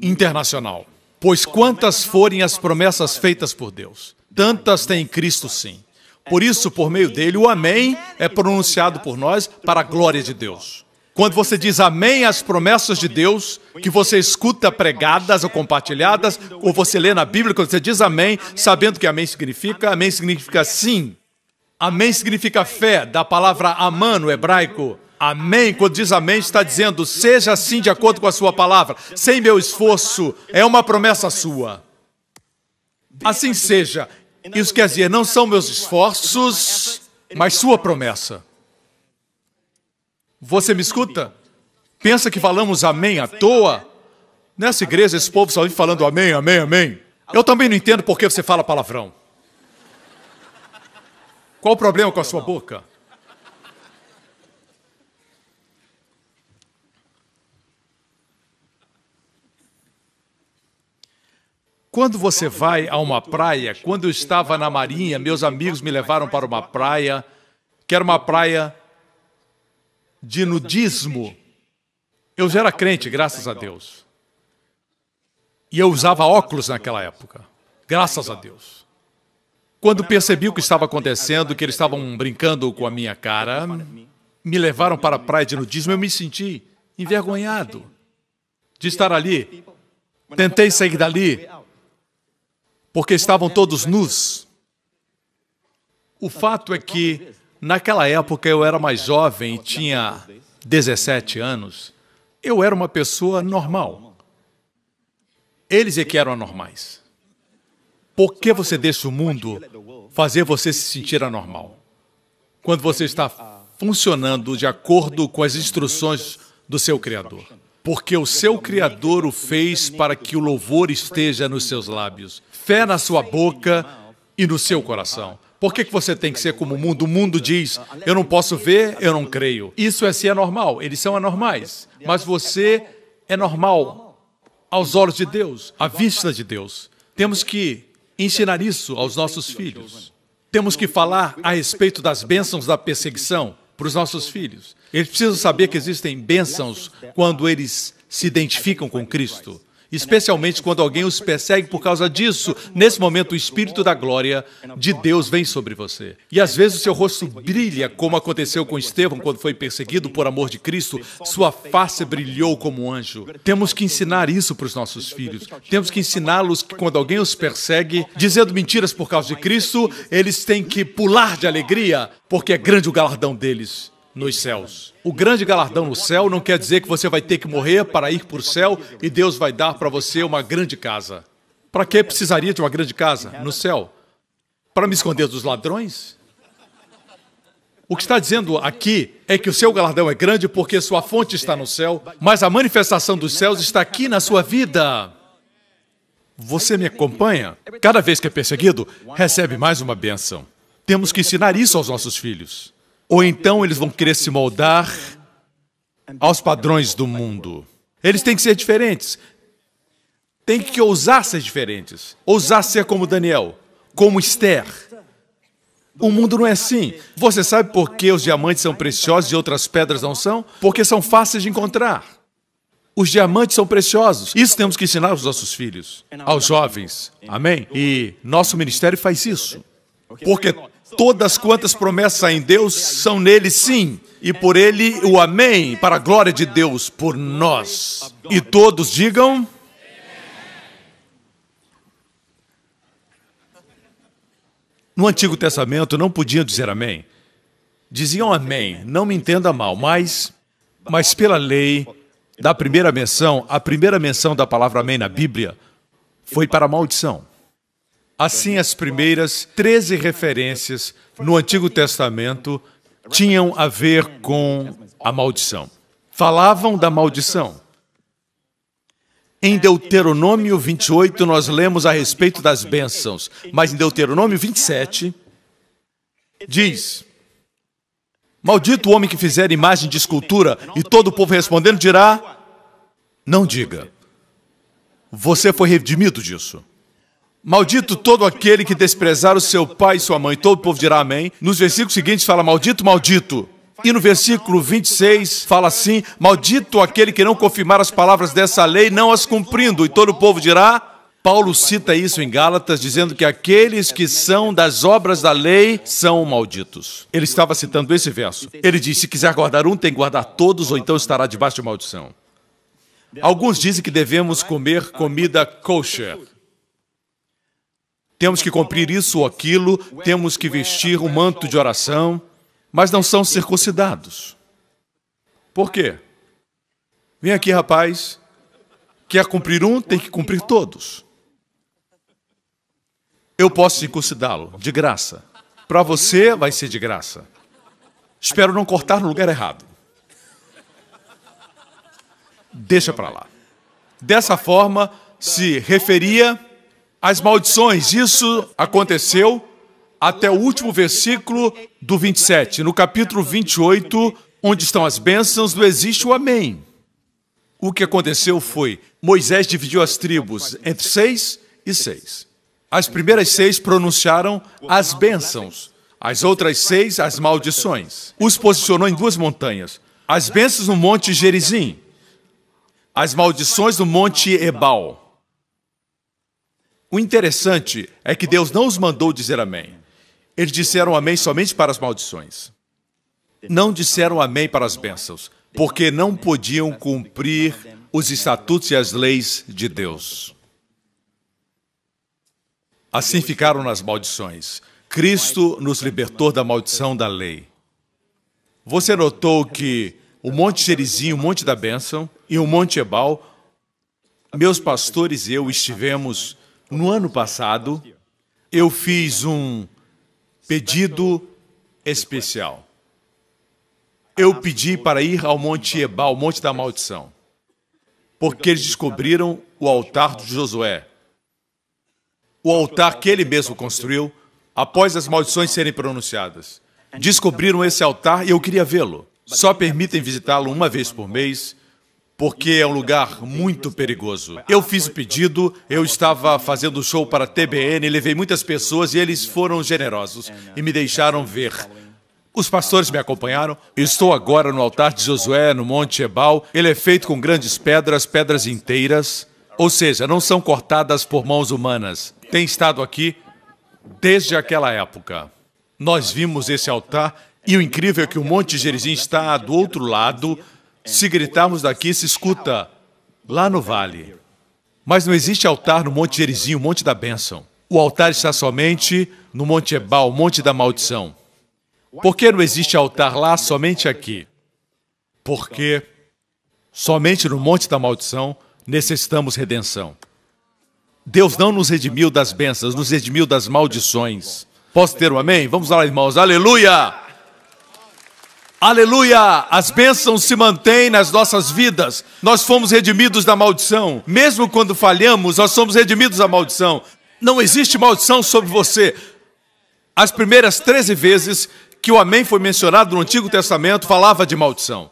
Internacional. Pois quantas forem as promessas feitas por Deus, tantas tem Cristo sim. Por isso, por meio dele, o amém é pronunciado por nós para a glória de Deus. Quando você diz amém às promessas de Deus, que você escuta pregadas ou compartilhadas, ou você lê na Bíblia, quando você diz amém, sabendo que amém significa sim. Amém significa fé, da palavra amã no hebraico. Amém, quando diz amém, está dizendo, seja assim de acordo com a sua palavra, sem meu esforço, é uma promessa sua. Assim seja. Isso quer dizer, não são meus esforços, mas sua promessa. Você me escuta? Pensa que falamos amém à toa? Nessa igreja, esse povo só vive falando amém, amém, amém. Eu também não entendo por que você fala palavrão. Qual o problema com a sua boca? Quando você vai a uma praia, quando eu estava na Marinha, meus amigos me levaram para uma praia, que era uma praia de nudismo. Eu já era crente, graças a Deus. E eu usava óculos naquela época, graças a Deus. Quando percebi o que estava acontecendo, que eles estavam brincando com a minha cara, me levaram para a praia de nudismo, eu me senti envergonhado de estar ali. Tentei sair dali, porque estavam todos nus. O fato é que, naquela época, eu era mais jovem, tinha 17 anos. Eu era uma pessoa normal. Eles é que eram anormais. Por que você deixa o mundo fazer você se sentir anormal? Quando você está funcionando de acordo com as instruções do seu Criador. Porque o seu Criador o fez para que o louvor esteja nos seus lábios, fé na sua boca e no seu coração. Por que você tem que ser como o mundo? O mundo diz, eu não posso ver, eu não creio. Isso é ser anormal, eles são anormais. Mas você é normal aos olhos de Deus, à vista de Deus. Temos que ensinar isso aos nossos filhos. Temos que falar a respeito das bênçãos da perseguição para os nossos filhos. Eles precisam saber que existem bênçãos quando eles se identificam com Cristo. Especialmente quando alguém os persegue por causa disso. Nesse momento, o Espírito da glória de Deus vem sobre você. E às vezes o seu rosto brilha, como aconteceu com Estevão quando foi perseguido por amor de Cristo. Sua face brilhou como um anjo. Temos que ensinar isso para os nossos filhos. Temos que ensiná-los que quando alguém os persegue, dizendo mentiras por causa de Cristo, eles têm que pular de alegria, porque é grande o galardão deles nos céus. O grande galardão no céu não quer dizer que você vai ter que morrer para ir para o céu e Deus vai dar para você uma grande casa. Para que precisaria de uma grande casa no céu? Para me esconder dos ladrões? O que está dizendo aqui é que o seu galardão é grande porque sua fonte está no céu, mas a manifestação dos céus está aqui na sua vida. Você me acompanha? Cada vez que é perseguido, recebe mais uma bênção. Temos que ensinar isso aos nossos filhos. Ou então eles vão querer se moldar aos padrões do mundo. Eles têm que ser diferentes. Têm que ousar ser diferentes. Ousar ser como Daniel, como Esther. O mundo não é assim. Você sabe por que os diamantes são preciosos e outras pedras não são? Porque são fáceis de encontrar. Os diamantes são preciosos. Isso temos que ensinar aos nossos filhos, aos jovens. Amém? E nosso ministério faz isso. Porque todas quantas promessas há em Deus são nele sim, e por ele o amém, para a glória de Deus por nós. E todos digam... No Antigo Testamento não podiam dizer amém. Diziam amém, não me entenda mal, mas pela lei da primeira menção, a primeira menção da palavra amém na Bíblia foi para a maldição. Assim, as primeiras 13 referências no Antigo Testamento tinham a ver com a maldição. Falavam da maldição. Em Deuteronômio 28, nós lemos a respeito das bênçãos, mas em Deuteronômio 27, diz: maldito o homem que fizer imagem de escultura, e todo o povo respondendo dirá, não diga. Você foi redimido disso. Maldito todo aquele que desprezar o seu pai e sua mãe. Todo o povo dirá amém. Nos versículos seguintes fala, maldito, maldito. E no versículo 26 fala assim: maldito aquele que não confirmar as palavras dessa lei, não as cumprindo. E todo o povo dirá... Paulo cita isso em Gálatas, dizendo que aqueles que são das obras da lei são malditos. Ele estava citando esse verso. Ele diz, se quiser guardar um, tem que guardar todos, ou então estará debaixo de maldição. Alguns dizem que devemos comer comida kosher. Temos que cumprir isso ou aquilo, temos que vestir um manto de oração, mas não são circuncidados. Por quê? Vem aqui, rapaz. Quer cumprir um, tem que cumprir todos. Eu posso circuncidá-lo, de graça. Para você, vai ser de graça. Espero não cortar no lugar errado. Deixa para lá. Dessa forma, se referia às maldições. Isso aconteceu até o último versículo do 27. No capítulo 28, onde estão as bênçãos, não existe o amém. O que aconteceu foi, Moisés dividiu as tribos entre 6 e 6. As primeiras 6 pronunciaram as bênçãos, as outras 6 as maldições. Os posicionou em 2 montanhas, as bênçãos no monte Gerizim, as maldições no monte Ebal. O interessante é que Deus não os mandou dizer amém. Eles disseram amém somente para as maldições. Não disseram amém para as bênçãos, porque não podiam cumprir os estatutos e as leis de Deus. Assim ficaram nas maldições. Cristo nos libertou da maldição da lei. Você notou que o Monte Gerizim, o Monte da Bênção, e o Monte Ebal, meus pastores e eu estivemos no ano passado. Eu fiz um pedido especial. Eu pedi para ir ao Monte Ebal, o Monte da Maldição, porque eles descobriram o altar de Josué. O altar que ele mesmo construiu após as maldições serem pronunciadas. Descobriram esse altar e eu queria vê-lo. Só permitem visitá-lo uma vez por mês, porque é um lugar muito perigoso. Eu fiz o pedido, eu estava fazendo show para a TBN, levei muitas pessoas e eles foram generosos e me deixaram ver. Os pastores me acompanharam. Estou agora no altar de Josué, no Monte Ebal. Ele é feito com grandes pedras, pedras inteiras, ou seja, não são cortadas por mãos humanas. Tem estado aqui desde aquela época. Nós vimos esse altar e o incrível é que o Monte Gerizim está do outro lado. Se gritarmos daqui, se escuta lá no vale. Mas não existe altar no Monte Gerizim, o Monte da Bênção. O altar está somente no Monte Ebal, o Monte da Maldição. Por que não existe altar lá, somente aqui? Porque somente no Monte da Maldição necessitamos redenção. Deus não nos redimiu das bênçãos, nos redimiu das maldições. Posso ter um amém? Vamos lá, irmãos. Aleluia! Aleluia! As bênçãos se mantêm nas nossas vidas. Nós fomos redimidos da maldição. Mesmo quando falhamos, nós somos redimidos da maldição. Não existe maldição sobre você. As primeiras 13 vezes que o amém foi mencionado no Antigo Testamento, falava de maldição.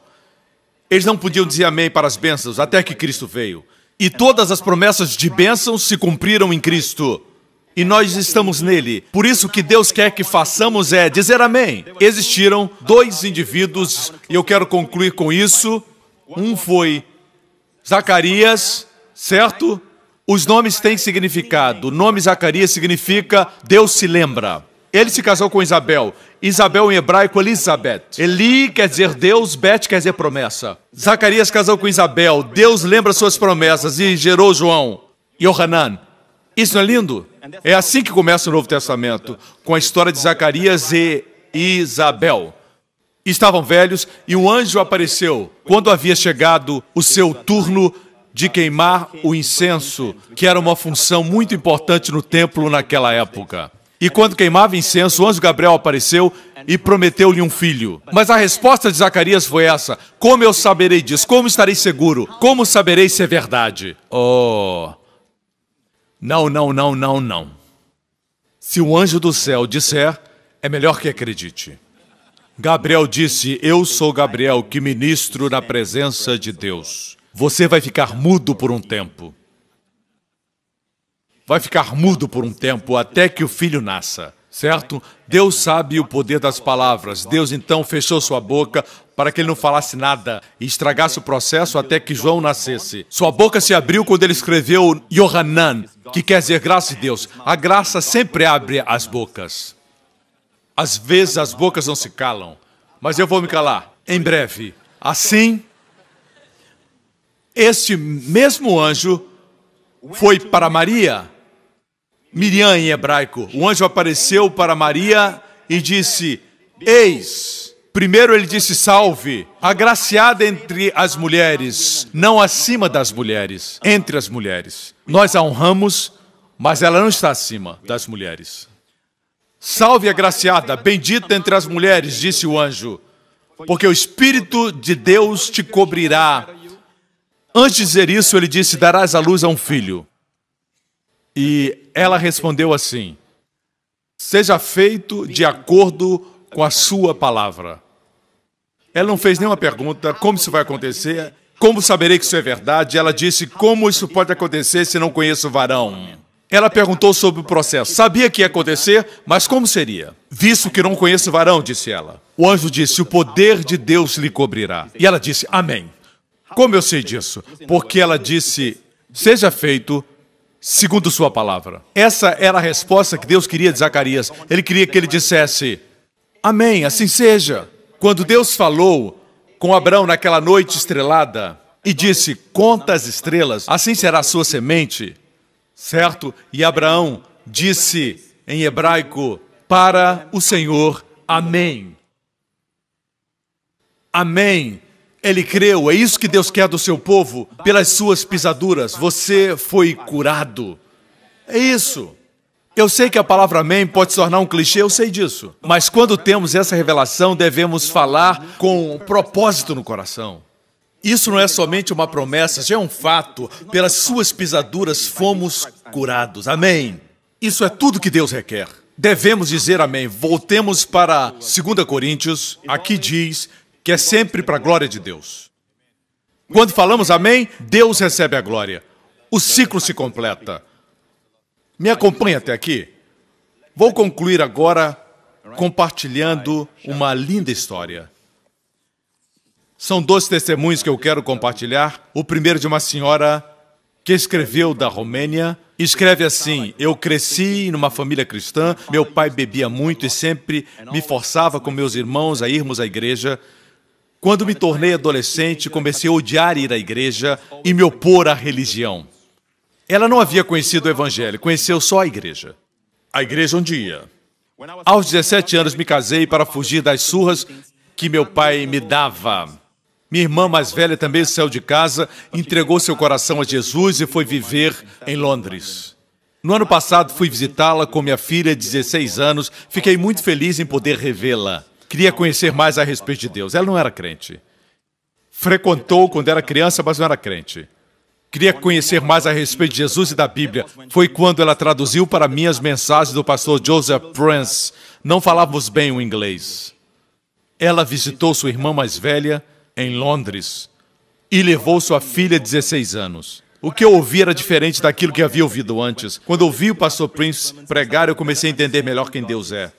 Eles não podiam dizer amém para as bênçãos, até que Cristo veio. E todas as promessas de bênçãos se cumpriram em Cristo. E nós estamos nele. Por isso que Deus quer que façamos é dizer amém. Existiram 2 indivíduos, e eu quero concluir com isso. Um foi Zacarias, certo? Os nomes têm significado. O nome Zacarias significa Deus se lembra. Ele se casou com Isabel. Isabel em hebraico, Elizabeth. Eli quer dizer Deus, Bet quer dizer promessa. Zacarias casou com Isabel. Deus lembra suas promessas e gerou João, Yohanan. Isso não é lindo? É assim que começa o Novo Testamento, com a história de Zacarias e Isabel. Estavam velhos e um anjo apareceu quando havia chegado o seu turno de queimar o incenso, que era uma função muito importante no templo naquela época. E quando queimava incenso, o anjo Gabriel apareceu e prometeu-lhe um filho. Mas a resposta de Zacarias foi essa: como eu saberei disso? Como estarei seguro? Como saberei se é verdade? Oh, não, não, não, não, não. Se o anjo do céu disser, é melhor que acredite. Gabriel disse: eu sou Gabriel, que ministro na presença de Deus. Você vai ficar mudo por um tempo. Vai ficar mudo por um tempo até que o filho nasça. certo? Deus sabe o poder das palavras. Deus então fechou sua boca para que ele não falasse nada e estragasse o processo até que João nascesse. Sua boca se abriu quando ele escreveu Yohanan, que quer dizer graça de Deus. A graça sempre abre as bocas. Às vezes as bocas não se calam, mas eu vou me calar em breve. Assim, este mesmo anjo foi para Maria, Miriam em hebraico. O anjo apareceu para Maria e disse, eis. Primeiro ele disse, salve, agraciada entre as mulheres, não acima das mulheres, entre as mulheres. Nós a honramos, mas ela não está acima das mulheres. Salve, agraciada, bendita entre as mulheres, disse o anjo, porque o Espírito de Deus te cobrirá. Antes de dizer isso, ele disse, darás à luz a um filho. E ela respondeu assim, seja feito de acordo com a sua palavra. Ela não fez nenhuma pergunta, como isso vai acontecer, como saberei que isso é verdade? Ela disse, como isso pode acontecer se não conheço o varão? Ela perguntou sobre o processo, sabia que ia acontecer, mas como seria? Visto que não conheço o varão, disse ela. O anjo disse, o poder de Deus lhe cobrirá. E ela disse, amém. Como eu sei disso? Porque ela disse, seja feito segundo sua palavra. Essa era a resposta que Deus queria de Zacarias. Ele queria que ele dissesse, amém, assim seja. Quando Deus falou com Abraão naquela noite estrelada e disse, conta as estrelas, assim será a sua semente, certo? E Abraão disse em hebraico, para o Senhor, amém. Amém. Ele creu, é isso que Deus quer do seu povo. Pelas suas pisaduras, você foi curado. É isso. Eu sei que a palavra amém pode se tornar um clichê, eu sei disso. Mas quando temos essa revelação, devemos falar com propósito no coração. Isso não é somente uma promessa, já é um fato. Pelas suas pisaduras fomos curados. Amém. Isso é tudo que Deus requer. Devemos dizer amém. Voltemos para 2 Coríntios. Aqui diz que é sempre para a glória de Deus. Quando falamos amém, Deus recebe a glória. O ciclo se completa. Me acompanha até aqui. Vou concluir agora compartilhando uma linda história. São 2 testemunhos que eu quero compartilhar. O primeiro de uma senhora que escreveu da Romênia. Escreve assim, eu cresci numa família cristã, meu pai bebia muito e sempre me forçava com meus irmãos a irmos à igreja. Quando me tornei adolescente, comecei a odiar ir à igreja e me opor à religião. Ela não havia conhecido o evangelho, conheceu só a igreja. A igreja onde ia. Aos 17 anos me casei para fugir das surras que meu pai me dava. Minha irmã mais velha também saiu de casa, entregou seu coração a Jesus e foi viver em Londres. No ano passado fui visitá-la com minha filha de 16 anos, fiquei muito feliz em poder revê-la. Queria conhecer mais a respeito de Deus. Ela não era crente. Frequentou quando era criança, mas não era crente. Queria conhecer mais a respeito de Jesus e da Bíblia. Foi quando ela traduziu para mim as mensagens do pastor Joseph Prince. Não falávamos bem o inglês. Ela visitou sua irmã mais velha em Londres e levou sua filha de 16 anos. O que eu ouvi era diferente daquilo que havia ouvido antes. Quando ouvi o pastor Prince pregar, eu comecei a entender melhor quem Deus é.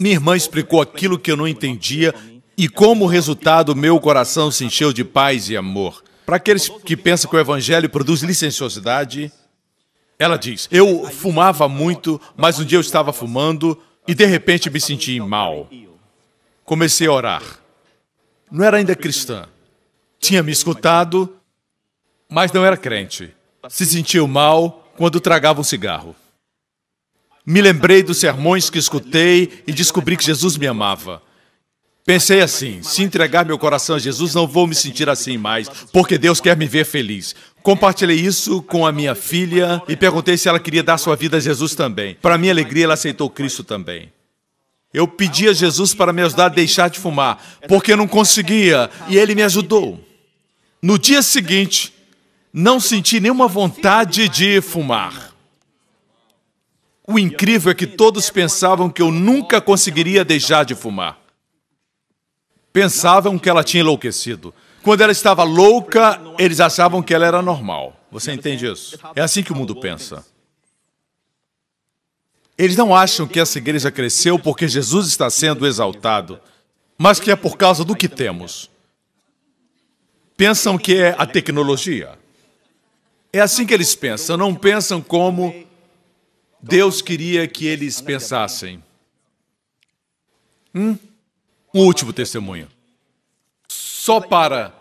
Minha irmã explicou aquilo que eu não entendia e como resultado meu coração se encheu de paz e amor. Para aqueles que pensam que o evangelho produz licenciosidade, ela diz, eu fumava muito, mas um dia eu estava fumando e de repente me senti mal. Comecei a orar. Não era ainda cristã. Tinha me escutado, mas não era crente. Se sentiu mal quando tragava um cigarro. Me lembrei dos sermões que escutei e descobri que Jesus me amava. Pensei assim, se entregar meu coração a Jesus, não vou me sentir assim mais, porque Deus quer me ver feliz. Compartilhei isso com a minha filha e perguntei se ela queria dar sua vida a Jesus também. Para minha alegria, ela aceitou Cristo também. Eu pedi a Jesus para me ajudar a deixar de fumar, porque eu não conseguia, e Ele me ajudou. No dia seguinte, não senti nenhuma vontade de fumar. O incrível é que todos pensavam que eu nunca conseguiria deixar de fumar. Pensavam que ela tinha enlouquecido. Quando ela estava louca, eles achavam que ela era normal. Você entende isso? É assim que o mundo pensa. Eles não acham que essa igreja cresceu porque Jesus está sendo exaltado, mas que é por causa do que temos. Pensam que é a tecnologia. É assim que eles pensam, não pensam como Deus queria que eles pensassem. Um último testemunho. Só para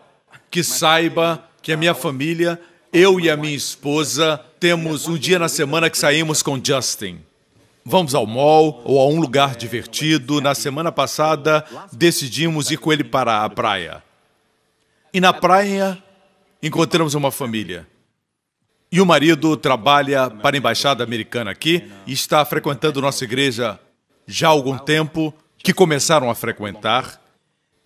que saiba que a minha família, eu e a minha esposa, temos um dia na semana que saímos com Justin. Vamos ao mall ou a um lugar divertido. Na semana passada, decidimos ir com ele para a praia. E na praia, encontramos uma família. E o marido trabalha para a embaixada americana aqui e está frequentando nossa igreja já há algum tempo, que começaram a frequentar.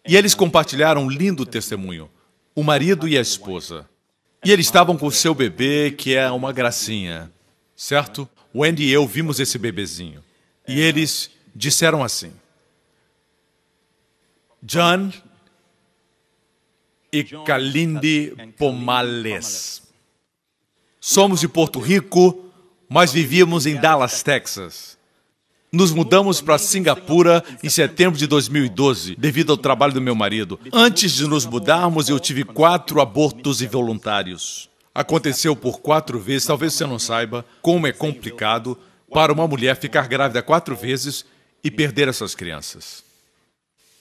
E eles compartilharam um lindo testemunho, o marido e a esposa. E eles estavam com o seu bebê, que é uma gracinha, certo? O Andy e eu vimos esse bebezinho. E eles disseram assim: John e Kalindi Pomales. Somos de Porto Rico, mas vivíamos em Dallas, Texas. Nos mudamos para Singapura em setembro de 2012, devido ao trabalho do meu marido. Antes de nos mudarmos, eu tive 4 abortos involuntários. Aconteceu por 4 vezes, talvez você não saiba como é complicado para uma mulher ficar grávida 4 vezes e perder essas crianças.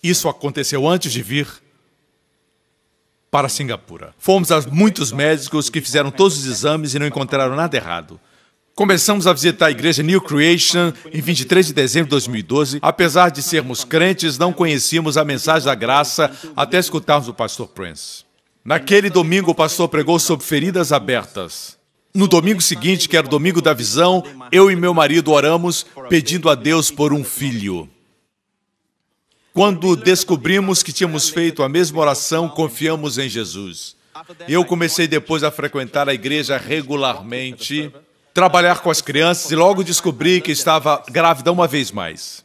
Isso aconteceu antes de vir para Singapura. Fomos a muitos médicos que fizeram todos os exames e não encontraram nada errado. Começamos a visitar a igreja New Creation em 23 de dezembro de 2012. Apesar de sermos crentes, não conhecíamos a mensagem da graça até escutarmos o pastor Prince. Naquele domingo, o pastor pregou sobre feridas abertas. No domingo seguinte, que era o domingo da visão, eu e meu marido oramos pedindo a Deus por um filho. Quando descobrimos que tínhamos feito a mesma oração, confiamos em Jesus. Eu comecei depois a frequentar a igreja regularmente, trabalhar com as crianças e logo descobri que estava grávida uma vez mais.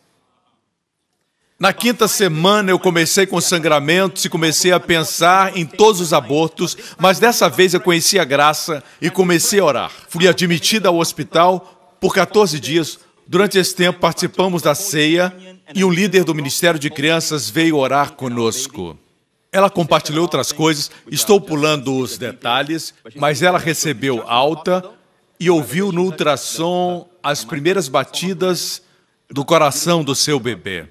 Na 5ª semana eu comecei com sangramentos e comecei a pensar em todos os abortos, mas dessa vez eu conheci a graça e comecei a orar. Fui admitida ao hospital por 14 dias. Durante esse tempo participamos da ceia e um líder do Ministério de Crianças veio orar conosco. Ela compartilhou outras coisas, estou pulando os detalhes, mas ela recebeu alta e ouviu no ultrassom as primeiras batidas do coração do seu bebê.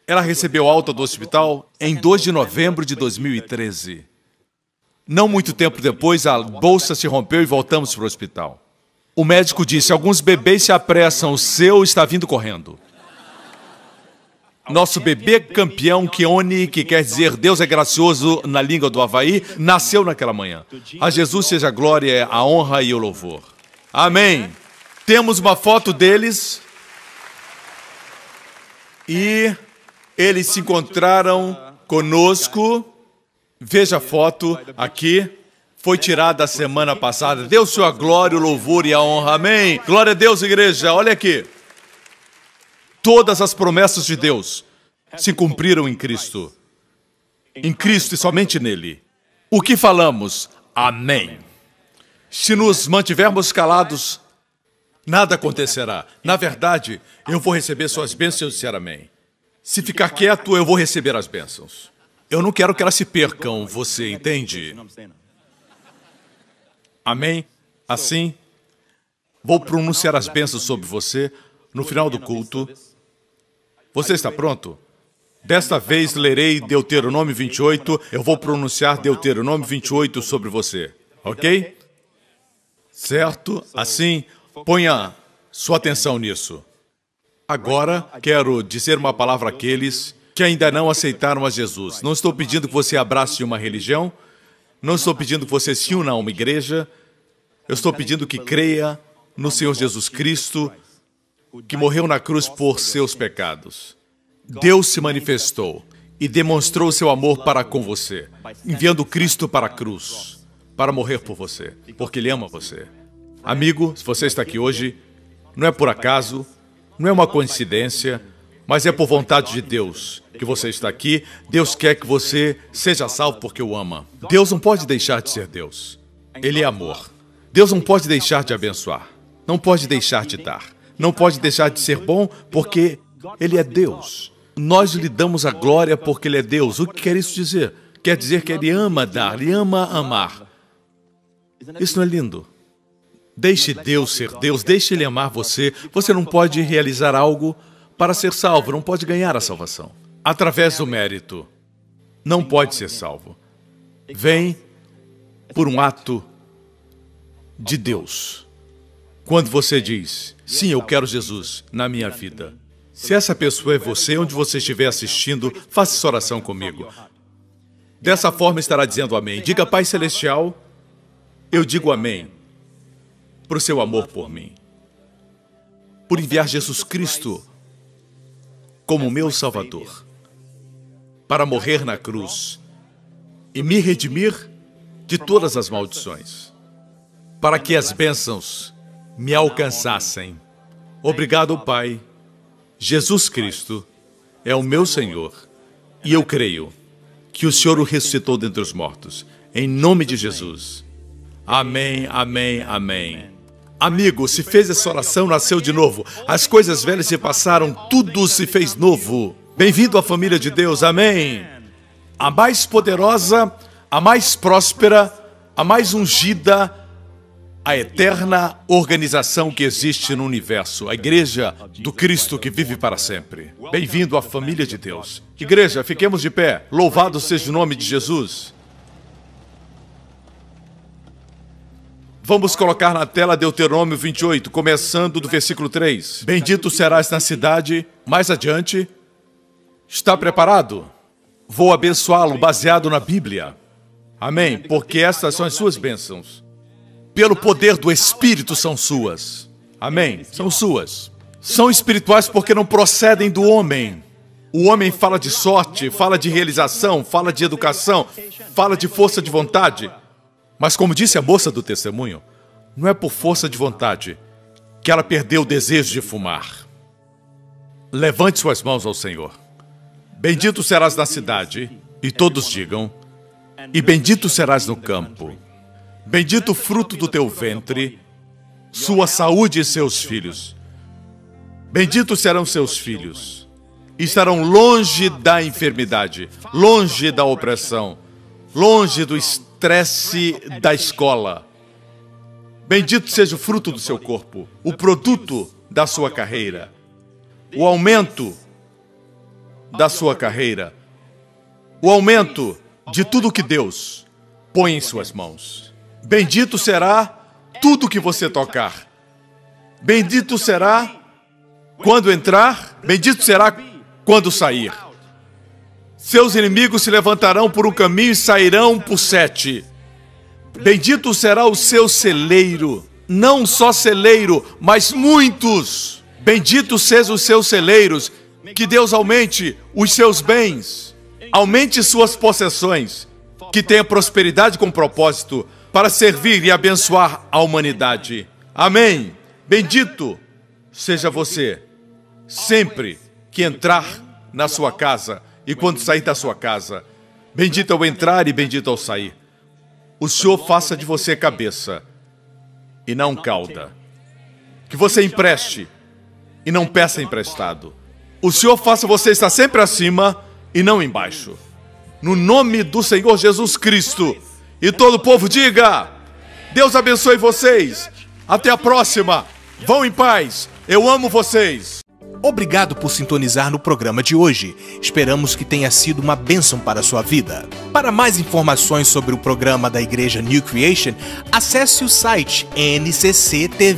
Ela recebeu alta do hospital em 2 de novembro de 2013. Não muito tempo depois, a bolsa se rompeu e voltamos para o hospital. O médico disse: alguns bebês se apressam, o seu está vindo correndo. Nosso bebê campeão, Keone, que quer dizer Deus é gracioso na língua do Havaí, nasceu naquela manhã. A Jesus seja a glória, a honra e o louvor. Amém. Temos uma foto deles e eles se encontraram conosco. Veja a foto aqui. Foi tirada a semana passada. Deus sua glória, o louvor e a honra. Amém. Glória a Deus, igreja. Olha aqui. Todas as promessas de Deus se cumpriram em Cristo. Em Cristo e somente nele. O que falamos? Amém. Se nos mantivermos calados, nada acontecerá. Na verdade, eu vou receber suas bênçãos se eu disser amém. Se ficar quieto, eu vou receber as bênçãos. Eu não quero que elas se percam, você entende? Amém? Assim, vou pronunciar as bênçãos sobre você no final do culto. Você está pronto? Desta vez lerei Deuteronômio 28. Eu vou pronunciar Deuteronômio 28 sobre você. Ok? Certo? Assim, ponha sua atenção nisso. Agora, quero dizer uma palavra àqueles que ainda não aceitaram a Jesus. Não estou pedindo que você abrace uma religião. Não estou pedindo que você se una a uma igreja. Eu estou pedindo que creia no Senhor Jesus Cristo, que morreu na cruz por seus pecados. Deus se manifestou e demonstrou seu amor para com você, enviando Cristo para a cruz, para morrer por você, porque Ele ama você. Amigo, se você está aqui hoje, não é por acaso, não é uma coincidência, mas é por vontade de Deus que você está aqui. Deus quer que você seja salvo porque o ama. Deus não pode deixar de ser Deus. Ele é amor. Deus não pode deixar de abençoar. Não pode deixar de dar. não pode deixar de ser bom porque Ele é Deus. Nós lhe damos a glória porque Ele é Deus. O que quer isso dizer? Quer dizer que Ele ama dar, Ele ama amar. Isso não é lindo? Deixe Deus ser Deus, deixe Ele amar você. Você não pode realizar algo para ser salvo, não pode ganhar a salvação. Através do mérito, não pode ser salvo. Vem por um ato de Deus. Quando você diz, sim, eu quero Jesus na minha vida. Se essa pessoa é você, onde você estiver assistindo, faça essa oração comigo. Dessa forma estará dizendo amém. Diga, Pai Celestial, eu digo amém por seu amor por mim, por enviar Jesus Cristo como meu Salvador, para morrer na cruz e me redimir de todas as maldições, para que as bênçãos me alcançassem. Obrigado, Pai. Jesus Cristo é o meu Senhor e eu creio que o Senhor o ressuscitou dentre os mortos. Em nome de Jesus. Amém, amém, amém. Amigo, se fez essa oração, nasceu de novo. As coisas velhas se passaram, tudo se fez novo. Bem-vindo à família de Deus, amém. A mais poderosa, a mais próspera, a mais ungida, a eterna organização que existe no universo, a Igreja do Cristo que vive para sempre. Bem-vindo à família de Deus. Igreja, fiquemos de pé. Louvado seja o nome de Jesus. Vamos colocar na tela Deuteronômio 28, começando do versículo 3. Bendito serás na cidade. Mais adiante. Está preparado? Vou abençoá-lo baseado na Bíblia. Amém, porque estas são as suas bênçãos. Pelo poder do Espírito são suas. Amém, são suas. São espirituais porque não procedem do homem. O homem fala de sorte, fala de realização, fala de educação, fala de força de vontade. Mas como disse a moça do testemunho, não é por força de vontade que ela perdeu o desejo de fumar. Levante suas mãos ao Senhor. Bendito serás na cidade, e todos digam, e bendito serás no campo. Bendito o fruto do teu ventre, sua saúde e seus filhos. Benditos serão seus filhos. Estarão longe da enfermidade, longe da opressão, longe do estresse da escola. Bendito seja o fruto do seu corpo, o produto da sua carreira, o aumento da sua carreira, o aumento de tudo que Deus põe em suas mãos. Bendito será tudo que você tocar. Bendito será quando entrar, bendito será quando sair. Seus inimigos se levantarão por um caminho e sairão por 7. Bendito será o seu celeiro, não só celeiro, mas muitos. Bendito sejam os seus celeiros, que Deus aumente os seus bens, aumente suas possessões, que tenha prosperidade com propósito, para servir e abençoar a humanidade. Amém. Bendito seja você, sempre que entrar na sua casa e quando sair da sua casa. Bendito ao entrar e bendito ao sair. O Senhor faça de você cabeça e não cauda. Que você empreste e não peça emprestado. O Senhor faça você estar sempre acima e não embaixo. No nome do Senhor Jesus Cristo. E todo o povo diga, Deus abençoe vocês. Até a próxima. Vão em paz. Eu amo vocês. Obrigado por sintonizar no programa de hoje. Esperamos que tenha sido uma bênção para a sua vida. Para mais informações sobre o programa da Igreja New Creation, acesse o site ncctv.org.sg.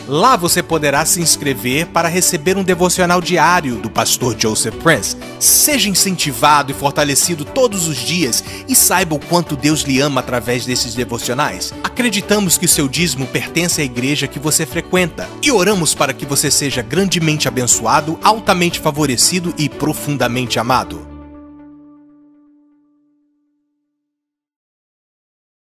Lá você poderá se inscrever para receber um devocional diário do pastor Joseph Prince. Seja incentivado e fortalecido todos os dias e saiba o quanto Deus lhe ama através desses devocionais. Acreditamos que seu dízimo pertence à igreja que você frequenta e oramos para que você seja grandemente abençoado, altamente favorecido e profundamente amado.